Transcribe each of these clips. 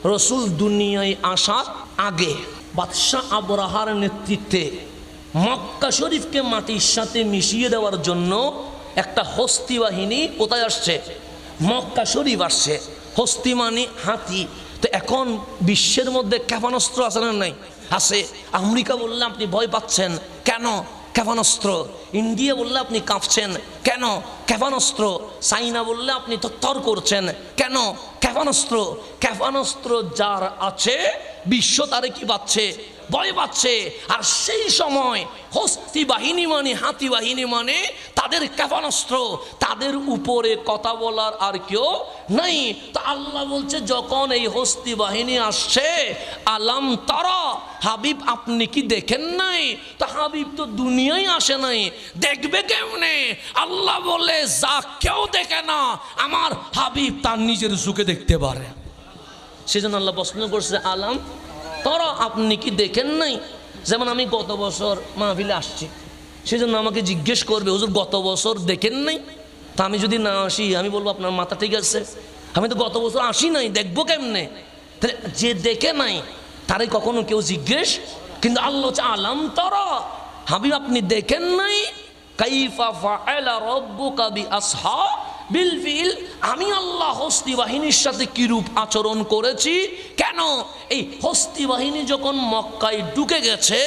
রসুল দুনিয়ায় আসার আগে বাদশাহ আবরাহার নেতৃত্বে মক্কা শরীফকে মাটির সাথে মিশিয়ে দেওয়ার জন্য একটা হস্তি বাহিনী কোথায় আসছে? মক্কা শরীফ আসছে। হস্তি মানে হাতি। তো এখন বিশ্বের মধ্যে ক্ষেপণাস্ত্র আছে না নাই? আছে। আমেরিকা বললে আপনি ভয় পাচ্ছেন কেন? ক্ষেপণাস্ত্র। ইন্ডিয়া বললে আপনি কাঁপছেন কেন? ক্ষেপণাস্ত্র। চাইনা বললে আপনি তত্তর করছেন কেন? ক্ষেপণাস্ত্র। ক্ষেপণাস্ত্র যার আছে বিশ্ব তারে কি পাচ্ছে? ভয় পাচ্ছে। আর সেই সময় হস্তি বাহিনী মানে হাতি বাহিনী মানে তাদের ক্ষেপণাস্ত্র, তাদের উপরে কথা বলার আর কেউ নাই। তো আল্লাহ বলছে যখন এই হস্তি বাহিনী আসছে, আলাম তারা, হাবিব আপনি কি দেখেন নাই? তো হাবিব তো দুনিয়ায় আসে নাই, দেখবে কেমনে? আল্লাহ বলে যা কেউ দেখে না আমার হাবিব তার নিজের চোখে দেখতে পারে। সেজন্য আল্লাহ প্রশ্ন করছে আলাম তারা, আপনি কি দেখেন নাই? যেমন আমি গত বছর মাহফিলে আসছি, সেজন্য আমাকে জিজ্ঞেস করবে হুজুর গত বছর দেখেন নাই? তা আমি যদি না আসি আমি বলবো আপনার মাথা ঠিক আছে, আমি তো গত বছর আসি নাই, দেখবো কেমনে? তাহলে যে দেখে নাই তারে কখনো কেউ জিজ্ঞেস? কিন্তু আল্লাহ আলাম তারা, হাবিব আপনি দেখেন নাই? কাইফা ফাআলা রাব্বুকা বিআসহাবিল ফিল, আমি আল্লাহ হস্তি বাহিনীর সাথে কিরূপ আচরণ করেছি। কেন? এই হস্তি বাহিনী যখন মক্কায় ঢুকে গেছে,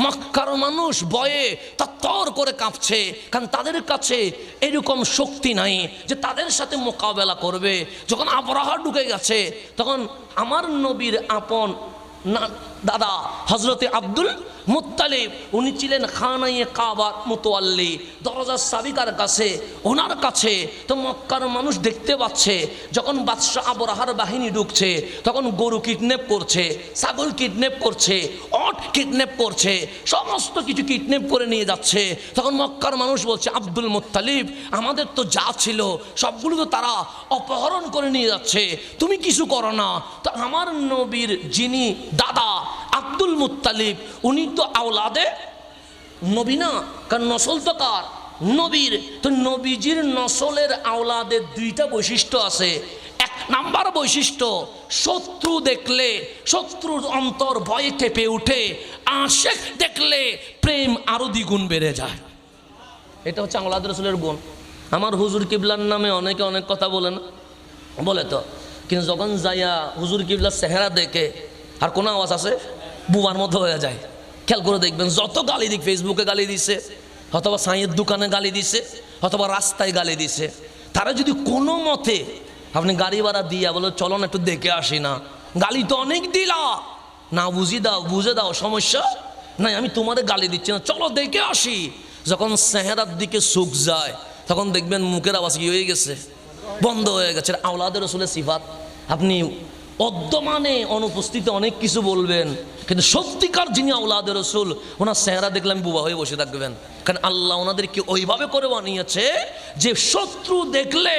মক্কার মানুষ ভয়ে তর করে কাঁপছে, কারণ তাদের কাছে এরকম শক্তি নাই যে তাদের সাথে মোকাবেলা করবে। যখন আবরাহা ঢুকে গেছে তখন আমার নবীর আপন না দাদা হজরতে আব্দুল মুত্তালিব, উনি ছিলেন খানায়ে কাবার মুতওয়াল্লি, দরজার চাবিকার কাছে, ওনার কাছে। তো মক্কার মানুষ দেখতে পাচ্ছে যখন বাদশাহ আবরাহার বাহিনী ঢুকছে তখন গরু কিডন্যাপ করছে, ছাগল কিডন্যাপ করছে, ওট কিডন্যাপ করছে, সমস্ত কিছু কিডন্যাপ করে নিয়ে যাচ্ছে। তখন মক্কার মানুষ বলছে আব্দুল মুত্তালিব আমাদের তো যা ছিল সবগুলো তো তারা অপহরণ করে নিয়ে যাচ্ছে, তুমি কিছু করো না। তো আমার নবীর যিনি দাদা আব্দুল মুত্তালিব, উনি তো আওলাদে নবী না, কারণ নসল তো কার? নবীর। তো নবীজির নসলের আওলাদের দুইটা বৈশিষ্ট্য আছে। এক নাম্বার বৈশিষ্ট্য, শত্রু দেখলে শত্রুর অন্তর ভয়ে কেঁপে উঠে, আশেক দেখলে প্রেম আরো দ্বিগুণ বেড়ে যায়। এটা হচ্ছে আওলাদ রসুলের গুণ। আমার হুজুর কিবলার নামে অনেকে অনেক কথা বলে না, বলে তো, কিন্তু যখন যাইয়া হুজুর কিবলার চেহারা দেখে আর কোনো আওয়াজ আছে বুবার মতো হয়ে যায়। খেয়াল করে দেখবেন যত গালি দিক, ফেসবুকে গালি দিছে, অথবা সাঁয়ের দোকানে গালি দিছে, অথবা রাস্তায় গালি দিছে, তারা যদি কোনো মতে আপনি গাড়ি ভাড়া দিয়া বলো চলো না একটু দেখে আসি না, গালি তো অনেক দিলা, না বুঝি দাও, বুঝে দাও, সমস্যা নাই, আমি তোমারে গালি দিচ্ছি না, চলো দেখে আসি। যখন চেহারার দিকে চোখ যায় তখন দেখবেন মুখের আওয়াজ কি হয়ে গেছে? বন্ধ হয়ে গেছে। আওলাদের রসুলের সিফাত। আপনি অদ্যমানে অনুপস্থিতি অনেক কিছু বলবেন, কিন্তু সত্যিকার যিনি আওলাদের রসুল ওনার চেহারা দেখলে আমি বুবা হয়ে বসে থাকবেন। কারণ আল্লাহ ওনাদেরকে ওইভাবে করে বানিয়েছে যে শত্রু দেখলে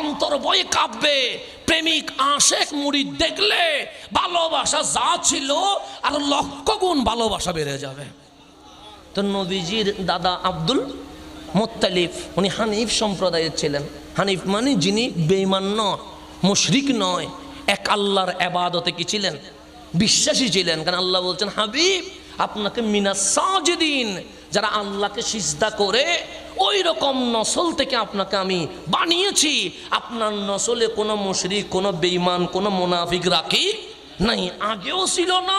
অন্তর ভয়ে কাঁপবে, প্রেমিক আশেক মুরিদ দেখলে ভালোবাসা যা ছিল আর লক্ষ গুণ ভালোবাসা বেড়ে যাবে। তো নবীজির দাদা আব্দুল মুত্তালিব উনি হানিফ সম্প্রদায়ের ছিলেন। হানিফ মানে যিনি বেঈমান নয়, মুশরিক নয়, এক আল্লাহর ইবাদতে কি ছিলেন? বিশ্বাসী ছিলেন। কারণ আল্লাহ বলছেন হাবিব আপনাকে মিনাস সাজিদিন, যারা আল্লাহকে সিজদা করে ওই রকম নসল থেকে আপনাকে আমি বানিয়েছি। আপনার নসলে কোনো মুশরিক, কোনো বেঈমান, কোনো মুনাফিক রাখি নাই, আগেও ছিল না,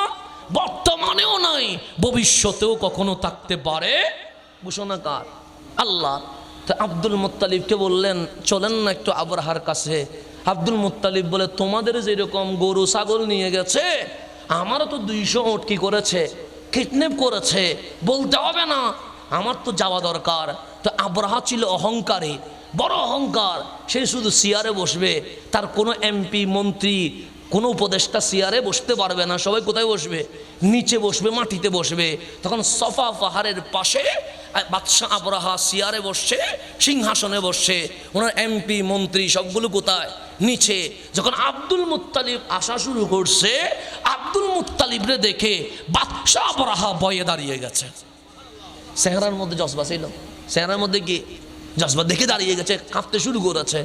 বর্তমানেও নাই, ভবিষ্যতেও কখনো থাকতে পারে। ঘোষণা কার? আল্লাহ। তো আব্দুল মুত্তালিবকে বললেন চলেন না একটু আবরাহার কাছে। আব্দুল মুত্তালিব বলে তোমাদের যেরকম গরু ছাগল নিয়ে গেছে আমারও তো 200 ওট কি করেছে, কিডন্যাপ করেছে, বলতে হবে না, আমার তো যাওয়া দরকার। তো আবরাহা ছিল অহংকারী, বড় অহংকার, সে শুধু চেয়ারে বসবে, তার কোনো এমপি মন্ত্রী কোনো উপদেষ্টা চেয়ারে বসতে পারবে না, সবাই কোথায় বসবে? নিচে বসবে, মাটিতে বসবে। তখন সফা পাহাড়ের পাশে বাদশাহ আবরাহা চেয়ারে বসছে, সিংহাসনে বসছে, ওনার এমপি মন্ত্রী সবগুলো কোথায়? নিচে। যখন আব্দুল মুত্তালিব আসা শুরু করছে, আব্দুল মুত্তালিবরে দেখে বাদশাহ আবরাহা ভয়ে দাঁড়িয়ে গেছে। চেহারার মধ্যে জজবা ছিল, চেহারার মধ্যে কি জজবা দেখে দাঁড়িয়ে গেছে, কাঁপতে শুরু করেছে।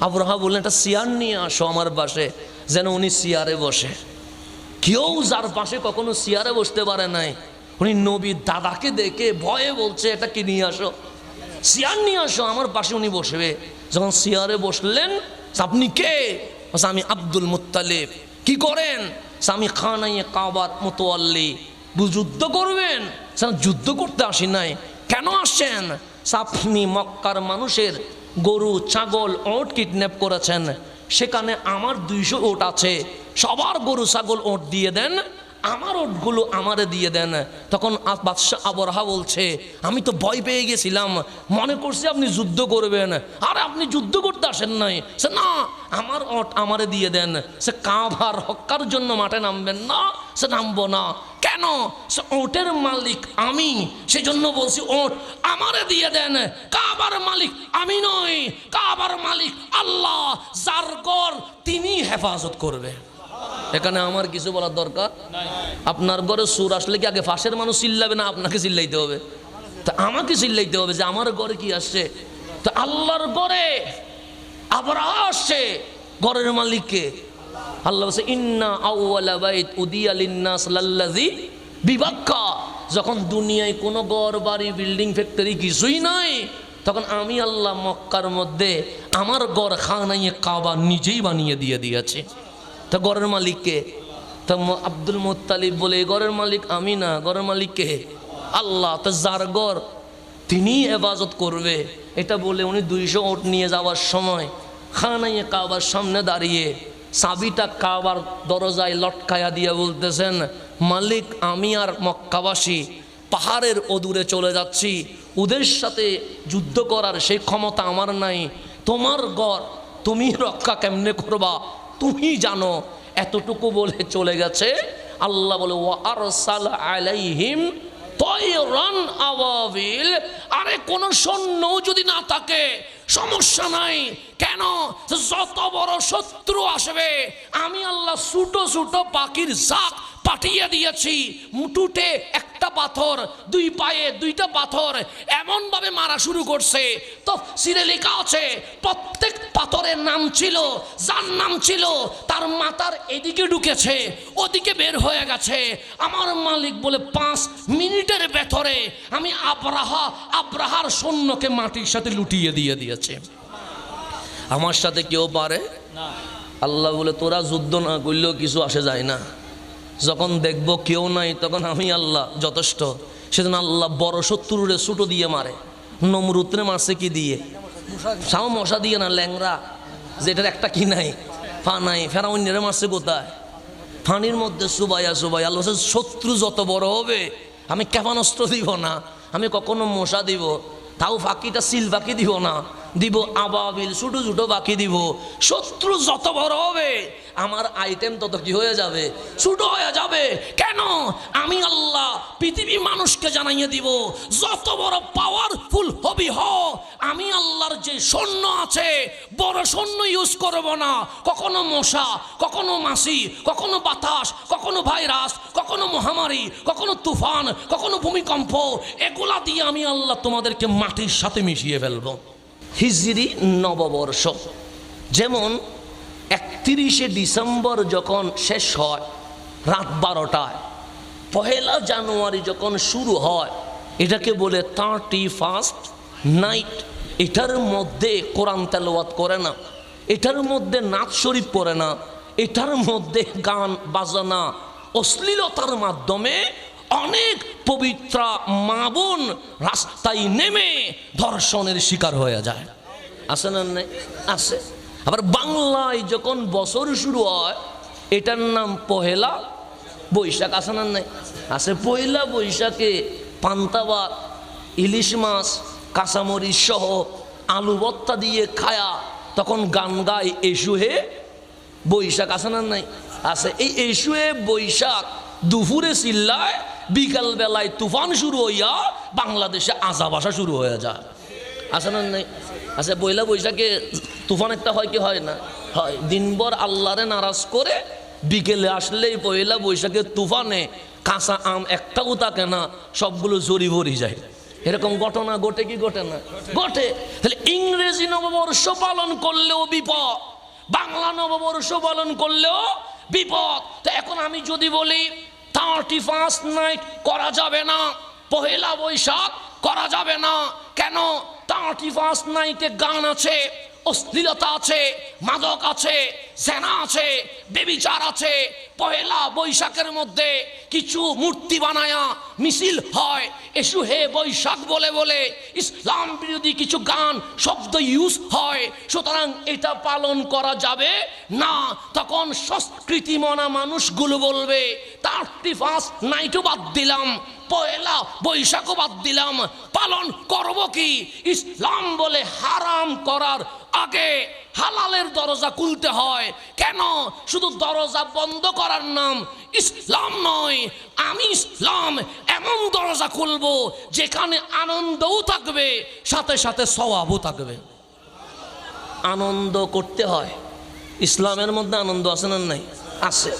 আবরাহা বললেন একটা চেয়ার নিয়ে আসো আমার পাশে। যেন উনি চেয়ারে বসে। কেউ যার পাশে কখনো চেয়ারে বসতে পারে নাই, উনি নবীর দাদাকে দেখে ভয়ে বলছে এটা কি নিয়ে আসো, চেয়ার নিয়ে আসো, আমার পাশে উনি বসবে। যখন চেয়ারে বসলেন, আপনি কে? আমি আব্দুল মুত্তালিব। কি করেন? আমি খানায়ে কাবার মুতাওয়াল্লি। যুদ্ধ করবেন? যুদ্ধ করতে আসি নাই। কেন আসছেন? আপনি মক্কার মানুষের গরু ছাগল ওট কিডন্যাপ করেছেন, সেখানে আমার 200 ওট আছে, সবার গরু ছাগল ওট দিয়ে দেন, আমার ওটগুলো আমারে দিয়ে দেন। তখন বাদশাহ আবরাহা বলছে আমি তো ভয় পেয়ে গেছিলাম, মনে করছি আপনি যুদ্ধ করবেন। আরে আপনি যুদ্ধ করতে আসেন নাই। সে না, আমার ওট আমারে দিয়ে দেন। সে কাবার রক্ষার জন্য মাঠে নামবেন না? সে নামবো না। কেন? সে ওটের মালিক আমি, সেজন্য বলছি ওট আমারে দিয়ে দেন। কাবার মালিক আমি নই, কাবার মালিক আল্লাহ, যার ঘর তিনি হেফাজত করবে। এখানে আমার কিছু বলার দরকার। আপনার ঘরে সুর আসলে কি আগে ফাঁসের মানুষ চিল্লাবে না আপনাকে চিল্লাইতে হবে? তা আমাকে চিল্লাইতে হবে যে আমার ঘরে কি আসছে। তো আল্লাহর ঘরে আবরাহা আসছে, ঘরের মালিককে আল্লাহ বলছে ইন্না আউওয়ালা বাইত উদিয়া লিন্নাস লাল্লাযী বিবাক্কা। যখন দুনিয়ায় কোনো ঘর বাড়ি বিল্ডিং ফ্যাক্টরি কিছুই নাই, তখন আমি আল্লাহ মক্কার মধ্যে আমার ঘর খানায়ে কাবা নিজেই বানিয়ে দিয়ে দিয়েছি। তা ঘরের মালিককে? তা আব্দুল মুত্তালিব বলে ঘরের মালিক আমি না, ঘরের মালিককে আল্লাহ। তা যার ঘর তিনি হেফাজত করবে, এটা বলে উনি 200 ওট নিয়ে যাওয়ার সময় খানায়ে কাবার সামনে দাঁড়িয়ে চাবিটা কাবার দরজায় লটকায়া দিয়ে বলতেছেন মালিক আমি আর মক্কাবাসী পাহাড়ের অদূরে চলে যাচ্ছি, ওদের সাথে যুদ্ধ করার সেই ক্ষমতা আমার নাই, তোমার ঘর তুমি রক্ষা কেমনে করবা তুমি জানো। এতটুকু বলে চলে গেছে। আল্লাহ বলে ওয়া আরসাল আলাইহিম তায়রান আবাবিল। আরে কোন সৈন্য যদি না থাকে সমস্যা নাই। কেন? যত বড় শত্রু আসবে আমি আল্লাহ ছোট ছোট পাখির জাক পাঠিয়ে দিয়েছি। মুটুটে একটা পাথর, 2 পায়ে 2টা পাথর, এমন ভাবে মারা শুরু করছে। তো সিরে লেখা আছে প্রত্যেক পাথরের নাম ছিল, যার নাম ছিল তার মাথার এদিকে ঢুকেছে ওদিকে বের হয়ে গেছে। আমার মালিক বলে 5 মিনিটের ভেতরে আমি আব্রাহার সৈন্যকে মাটির সাথে লুটিয়ে দিয়ে দিয়েছে। আমার সাথে কেউ পারে না। আল্লাহ বলে তোরা যুদ্ধ না করলেও কিছু আসে যায় না। যখন দেখব কেউ নাই তখন আমি আল্লাহ যথেষ্ট। সেজন্য আল্লাহ বড় শত্রুরে ছুটো দিয়ে মারে। নমরুদরে মারছে কি দিয়ে? সাও মশা দিয়ে না, ল্যাংরা, যেটার একটা কি নাই, ফা নাই। ফেরাউন্যরে মারছে কোথায়? ফানির মধ্যে সুবাইয়া সুবাই। আল্লাহ শত্রু যত বড় হবে আমি ক্ষেপণাস্ত্র দিব না, আমি কখনো মশা দিব, তাও ফাঁকিটা সিল ফাঁকি দিব না, দিব আবাবিল ছোটো ছোটো বাকি দিব। শত্রু যত বড় হবে আমার আইটেম তত কি হয়ে যাবে? ছোট হয়ে যাবে। কেন? আমি আল্লাহ পৃথিবী মানুষকে জানাইয়ে দিব যত বড় পাওয়ারফুল হবি হ, আমি আল্লাহর যে সৈন্য আছে বড় সৈন্য ইউজ করব না। কখনো মশা, কখনো মাছি, কখনো বাতাস, কখনো ভাইরাস, কখনো মহামারী, কখনো তুফান, কখনো ভূমিকম্প, এগুলা দিয়ে আমি আল্লাহ তোমাদেরকে মাটির সাথে মিশিয়ে ফেলবো। হিজরি নববর্ষ যেমন 31শে ডিসেম্বর যখন শেষ হয় রাত 12টায়, 1 জানুয়ারি যখন শুরু হয় এটাকে বলে 31st নাইট। এটার মধ্যে কোরআন তেলাওয়াত করে না, এটার মধ্যে নাচ শরীফ পড়ে না, এটার মধ্যে গান বাজনা অশ্লীলতার মাধ্যমে অনেক পবিত্র মা বোন রাস্তায় নেমে ধর্ষণের শিকার হয়ে যায়। আছে না? নেই? আছে। আবার বাংলায় যখন বছর শুরু হয় এটার নাম 1 বৈশাখ। আছে না? নেই? আছে। 1 বৈশাখে পান্তা ভাত, ইলিশ মাছ, কাঁচামরিচ সহ আলু ভর্তা দিয়ে খায়া তখন গান গায় এসুহে বৈশাখ। আছে না? নাই? আছে। এই এসুহে বৈশাখ দুপুরে চিল্লায়, বিকাল বেলায় তুফান শুরু হইয়া বাংলাদেশে আজাব আসা শুরু হয়ে যায়। আছে না? নাই? আছে। 1 বৈশাখে তুফান একটা হয় কি হয় না? হয়। দিনভর আল্লাহরে নারাজ করে বিকেলে আসলেই 1 বৈশাখে তুফানে কাঁচা আম একটাও থাকে না, সবগুলো জরি ভরি যায়। এরকম ঘটনা ঘটে কি ঘটে না? ঘটে। তাহলে ইংরেজি নববর্ষ পালন করলেও বিপদ, বাংলা নববর্ষ পালন করলেও বিপদ। তো এখন আমি যদি বলি 31st নাইট করা যাবে না, পহেলা বৈশাখ করা যাবে না, কেন? 31st নাইটে গান আছে, অশ্লীলতা আছে, মাদক আছে, জেনা আছে, বেবিচার আছে। পহেলা বৈশাখের মধ্যে কিছু মূর্তি বানায়া মিছিল হয়, এসু হে বৈশাখ বলে বলে ইসলাম বিরোধী কিছু গান শব্দ ইউজ হয়। সুতরাং এটা পালন করা যাবে না। তখন সংস্কৃতি মনা মানুষগুলো বলবে 31st নাইটও বাদ দিলাম, পয়লা বৈশাখও বাদ দিলাম, পালন করব কি? ইসলাম বলে হারাম করার আগে হালালের দরজা খুলতে হয়। কেন? শুধু দরজা বন্ধ করার নাম ইসলাম নয়। আমি ইসলাম এমন দরজা খুলবো যেখানে আনন্দও থাকবে, সাথে সাথে সওয়াবও থাকবে। আনন্দ করতে হয়, ইসলামের মধ্যে আনন্দ আছে না? নাই, আছে।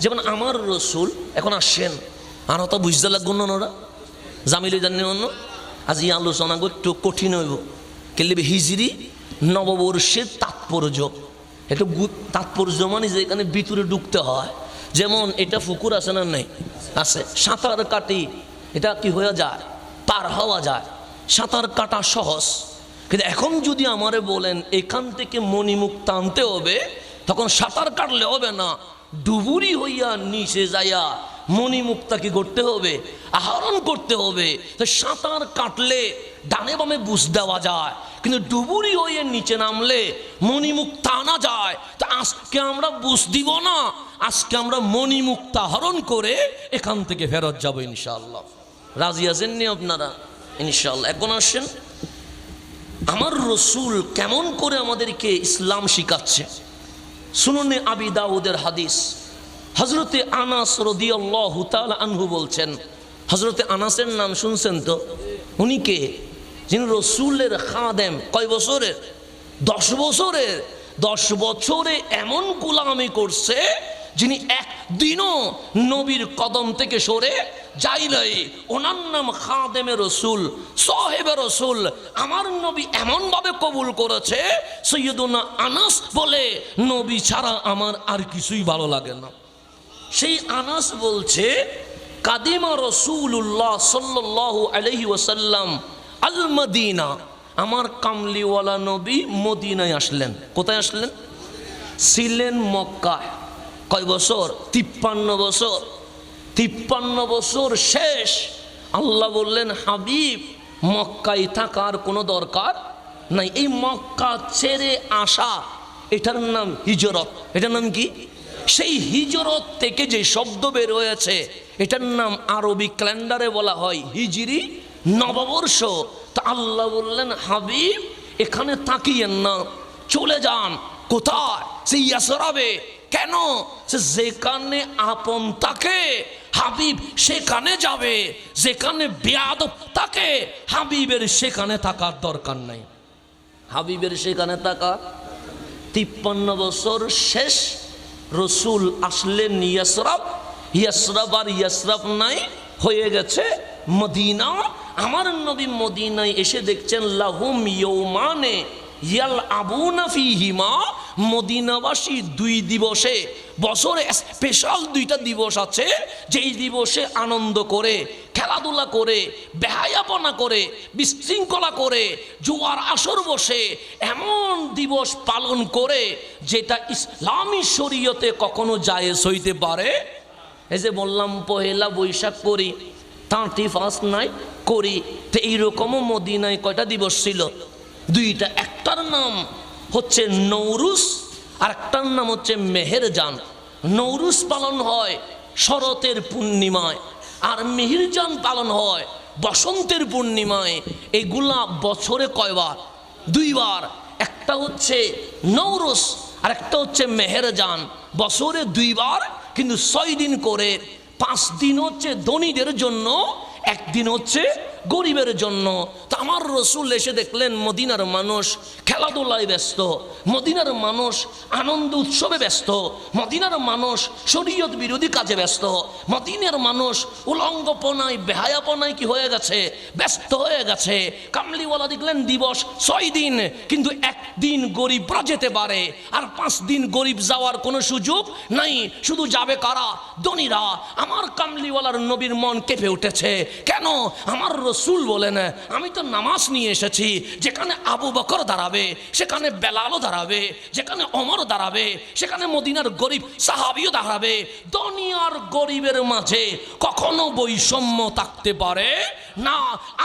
যেমন আমার রসুল এখন আসেন, আর তো বুঝতে লাগবো না ওরা জামিল জানি অন্য। আজ এই আলোচনা একটু কঠিন হইব, কেলিবে হিজরি নববর্ষের তাৎপর্য। একটু তাৎপর্য মানে যে এখানে ভিতরে ঢুকতে হয়। যেমন এটা পুকুর আছে না? নাই, আছে। সাঁতার কাটি, এটা কি হয়ে যায়? পার হওয়া যায়, সাঁতার কাটা সহজ। কিন্তু এখন যদি আমারে বলেন এখান থেকে মণিমুখ টানতে হবে, তখন সাঁতার কাটলে হবে না, ডুবুরি হইয়া নিচে যাইয়া মণিমুক্তা কি করতে হবে? আহরণ করতে হবে। তো সাঁতার কাটলে ডানে বামে বুঝ দেওয়া যায়, কিন্তু ডুবুরি হয়ে নিচে নামলে মণিমুক্তা আনা যায়। তা আজকে আমরা বুঝ দিব না, আজকে আমরা মণিমুক্তা আহরণ করে এখান থেকে ফেরত যাব ইনশাআল্লাহ। রাজি আছেন নি আপনারা? ইনশাআল্লাহ। এখন আসেন আমার রসুল কেমন করে আমাদেরকে ইসলাম শিখাচ্ছে। সুননে আবি দাউদের হাদিস, হযরতে আনাস রাদিয়াল্লাহু তাআলা আনহু বলছেন। হযরতে আনাসের নাম শুনছেন তো? উনি কে? যিনি রসুলের খাদেম। কয় বছরের? 10 বছরের। 10 বছরে এমন গোলামি করছে যিনি একদিনও নবীর কদম থেকে সরে যাই নাই। ওনার নাম খাদেমে রসুল, সাহেবে রসুল। আমার নবী এমন ভাবে কবুল করেছে, সৈয়দুনা আনাস বলে নবী ছাড়া আমার আর কিছুই ভালো লাগে না। সেই আনাস বলছে, কাদিমা রাসূলুল্লাহ সাল্লাল্লাহু আলাইহি ওয়াসাল্লাম আল মদিনা, আমার কামলিওয়ালা নবী মদিনায় আসলেন। কোথায় আসলেন? ছিলেন মক্কায়। কয় বছর? 53 বছর। 53 বছর শেষ। আল্লাহ বললেন, হাবিব মক্কায় থাকার কোনো দরকার নাই। এই মক্কা ছেড়ে আসা, এটার নাম হিজরত। এটার নাম কি? সেই হিজরত থেকে যে শব্দ বের হয়েছে, এটার নাম আরবি ক্যালেন্ডারে বলা হয় হিজরি নববর্ষ। তা আল্লাহ বললেন, হাবিব এখানে তাকিয়েন না, চলে যান। কোথায়? সেই ইয়াসরাবে। কেন? যেখানে আপন থাকে হাবিব সেখানে যাবে, যেখানে বেয়াদব থাকে হাবিবের সেখানে থাকার দরকার নাই। হাবিবের সেখানে থাকা। 53 বছর শেষ, রসুল আসলেন ইয়াসরাব। ইয়াসরাব আর ইয়াসরাব নাই, হয়ে গেছে মদিনা। আমার নবী মদিনায় এসে দেখছেন লাহুম ইয়াউমানে ইয়ালআবুনা ফীহিমা, মদিনাবাসী 2 দিবসে, বছরে স্পেশাল 2টা দিবস আছে, যেই দিবসে আনন্দ করে, খেলাধুলা করে, বেহায়াপনা করে, বিশৃঙ্খলা করে, জুয়ার আসর বসে, এমন দিবস পালন করে যেটা ইসলামী শরীয়তে কখনো জায়েজ হইতে পারে। এই যে বললাম পহেলা বৈশাখ করি, 31st নাইট করি, তো এইরকমও মদিনায় কয়টা দিবস ছিল? 2টা। একটার নাম হচ্ছে নৌরুজ, আর একটার নাম হচ্ছে মেহেরজান। নৌরুজ পালন হয় শরতের পূর্ণিমায়, আর মেহেরজান পালন হয় বসন্তের পূর্ণিমায়। এগুলা বছরে কয়বার? 2 বার। একটা হচ্ছে নৌরুজ আর একটা হচ্ছে মেহেরজান। বছরে 2 বার, কিন্তু 6 দিন করে। 5 দিন হচ্ছে ধনীদের জন্য, 1 দিন হচ্ছে গরিবের জন্য। তা আমার রসুল এসে দেখলেন মদিনার মানুষ খেলাধুলায় ব্যস্ত, মদিনার মানুষ আনন্দ উৎসবে ব্যস্ত, মদিনার মানুষ শরীয়ত বিরোধী কাজে ব্যস্ত, মদিনার মানুষ উলঙ্গপনায় বেহায়াপনায় কি হয়ে গেছে, ব্যস্ত হয়ে গেছে। কামলিওয়ালা দেখলেন দিবস 6 দিন, কিন্তু একদিন গরিবরা যেতে পারে, আর 5 দিন গরিব যাওয়ার কোনো সুযোগ নাই। শুধু যাবে কারা? ধনীরা। আমার কামলিওয়ালার নবীর মন কেঁপে উঠেছে। কেন? আমার রসুল বলেন, আমি তো নামাজ নিয়ে এসেছি, যেখানে আবু বকর দাঁড়াবে সেখানে বেলালও দাঁড়াবে, যেখানে ওমর দাঁড়াবে সেখানে মদিনার গরিব সাহাবীও দাঁড়াবে। দুনিয়ার গরিবের মাঝে কখনো বৈষম্য থাকতে পারে না।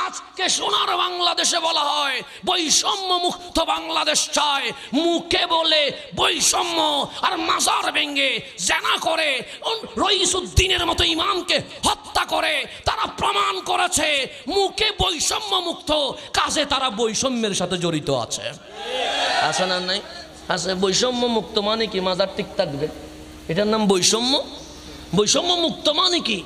আজকে সোনার বাংলাদেশে বলা হয় বৈষম্য মুক্ত বাংলাদেশ চায়, মুখে বলে বৈষম্য আর মাজার ভেঙ্গে জানা করে রইসুদ্দিনের মতো ইমামকে হত্যা করে তারা প্রমাণ করেছে মুখে বৈষম্য মুক্ত, কাজে তারা বৈষম্যের সাথে জড়িত আছে। আছে না? নাই আছে। বৈষম্য মুক্ত মানে কি? মাজার ঠিক থাকবে, এটার নাম বৈষম্য। বৈষম্য মুক্ত মানে কি?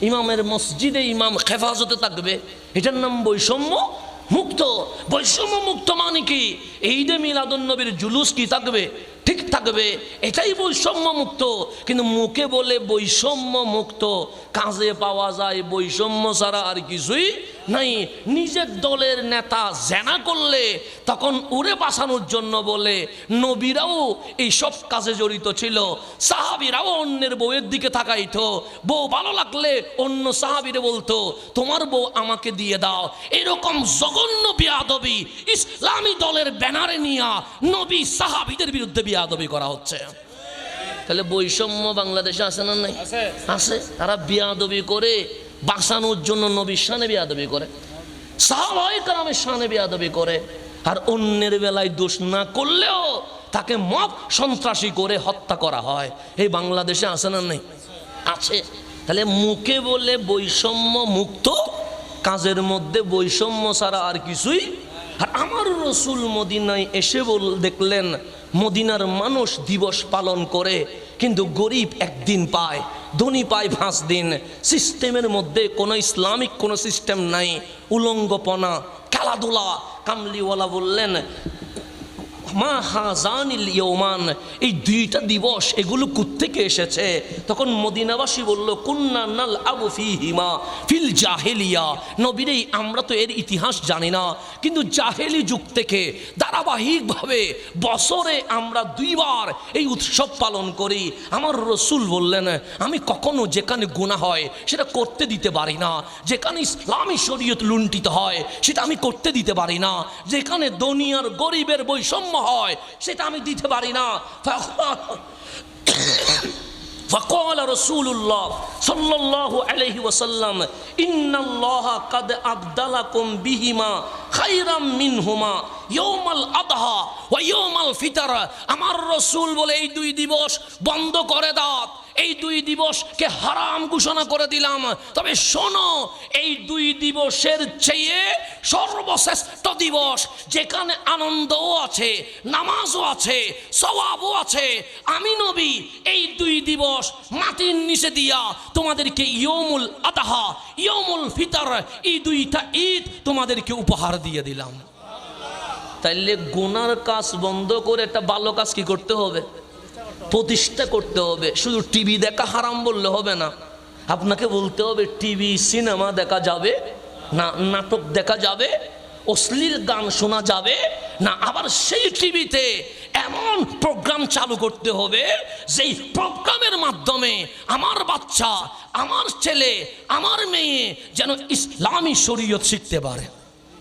ইমামের মসজিদে ইমাম হেফাজতে থাকবে, এটার নাম বৈষম্য মুক্ত। বৈষম্য মুক্ত মানে কি? ঈদে মিলাদুন নবীর জুলুস কি থাকবে? ঠিক থাকবে, এটাই বৈষম্য মুক্ত। কিন্তু মুখে বলে বৈষম্য মুক্ত, কাজে পাওয়া যায় বৈষম্য ছাড়া আর কিছুই নাই। নিজের দলের নেতা জেনা করলে তখন উড়ে বাঁচানোর জন্য বলে নবীরাও এই সব কাজে জড়িত ছিল, সাহাবীরাও অন্যের বউয়ের দিকে তাকাইতো, বউ ভালো লাগলে অন্য সাহাবীরে বলতো তোমার বউ আমাকে দিয়ে দাও। এরকম জঘন্য বিয়াদবি ইসলামী দলের ব্যানারে নিয়ে নবী সাহাবীদের বিরুদ্ধে বিয়াদবি করা হচ্ছে। তাহলে বৈষম্য বাংলাদেশে আছে না? নাই আছে। তারা বিয়াদবি করে বাঁচানোর জন্য নবীর শানে বিয়াদবি করে, সাহাবায়ে কেরামের শানে বিয়াদবি করে, আর অন্যের বেলায় দোষ না করলেও তাকে মব সন্ত্রাসী করে হত্যা করা হয়। এই বাংলাদেশে আছে না? নাই আছে। তাহলে মুখে বলে বৈষম্য মুক্ত, কাজের মধ্যে বৈষম্য ছাড়া আর কিছুই। আর আমার রসুল মদিনায় এসে দেখলেন মদিনার মানুষ দিবস পালন করে, কিন্তু গরিব একদিন পায়, ধনী পায় 5 দিন। সিস্টেমের মধ্যে কোনো ইসলামিক কোনো সিস্টেম নাই, উলঙ্গপনা, খেলাধুলা। কামলিওয়ালা বললেন মা হাজানিল ইয়ৌমান, এই 2টা দিবস এগুলো কোত্থেকে এসেছে? তখন মদিনাবাসী বলল কুন্না নাল আবু ফিহিমা ফিল জাহেলিয়া। নবীরে আমরা তো এর ইতিহাস জানি না, কিন্তু জাহেলি যুগ থেকে ধারাবাহিকভাবে বছরে আমরা 2 বার এই উৎসব পালন করি। আমার রসুল বললেন আমি কখনো যেখানে গুনাহ হয় সেটা করতে দিতে পারি না, যেখানে ইসলামী শরীয়ত লুণ্ঠিত হয় সেটা আমি করতে দিতে পারি না, যেখানে দুনিয়ার গরিবের বৈষম্য হয় সেটা আমি দিতে পারি না। فقال رسول الله صلى الله عليه وسلم إن الله قد أبدلكم بهما خيرا منهما يوم الأضحى ويوم الفطر। আমার রসুল বলে এই 2 দিবস বন্ধ করে দাও, এই 2 দিবসকে হারাম ঘোষণা করে দিলাম। তবে শোনো, এই 2 দিবসের চেয়ে সর্বশ্রেষ্ঠ দিবস, যেখানে আনন্দও আছে, নামাজও আছে, সওয়াবও আছে, আমি নবী এই 2 দিবস মাটির নিচে দিয়া তোমাদেরকে ইয়মুল আদহা ইয়মুল ফিতর এই 2টা ঈদ তোমাদেরকে উপহার দিয়ে দিলাম। তাইলে গুনার কাজ বন্ধ করে একটা ভালো কাজ কি করতে হবে? প্রতিষ্ঠা করতে হবে। শুধু টিভি দেখা হারাম বললে হবে না, আপনাকে বলতে হবে টিভি সিনেমা দেখা যাবে না, নাটক দেখা যাবে, অশ্লীল গান শোনা যাবে না। আবার সেই টিভিতে এমন প্রোগ্রাম চালু করতে হবে যেই প্রোগ্রামের মাধ্যমে আমার বাচ্চা, আমার ছেলে, আমার মেয়ে যেন ইসলামী শরীয়ত শিখতে পারে।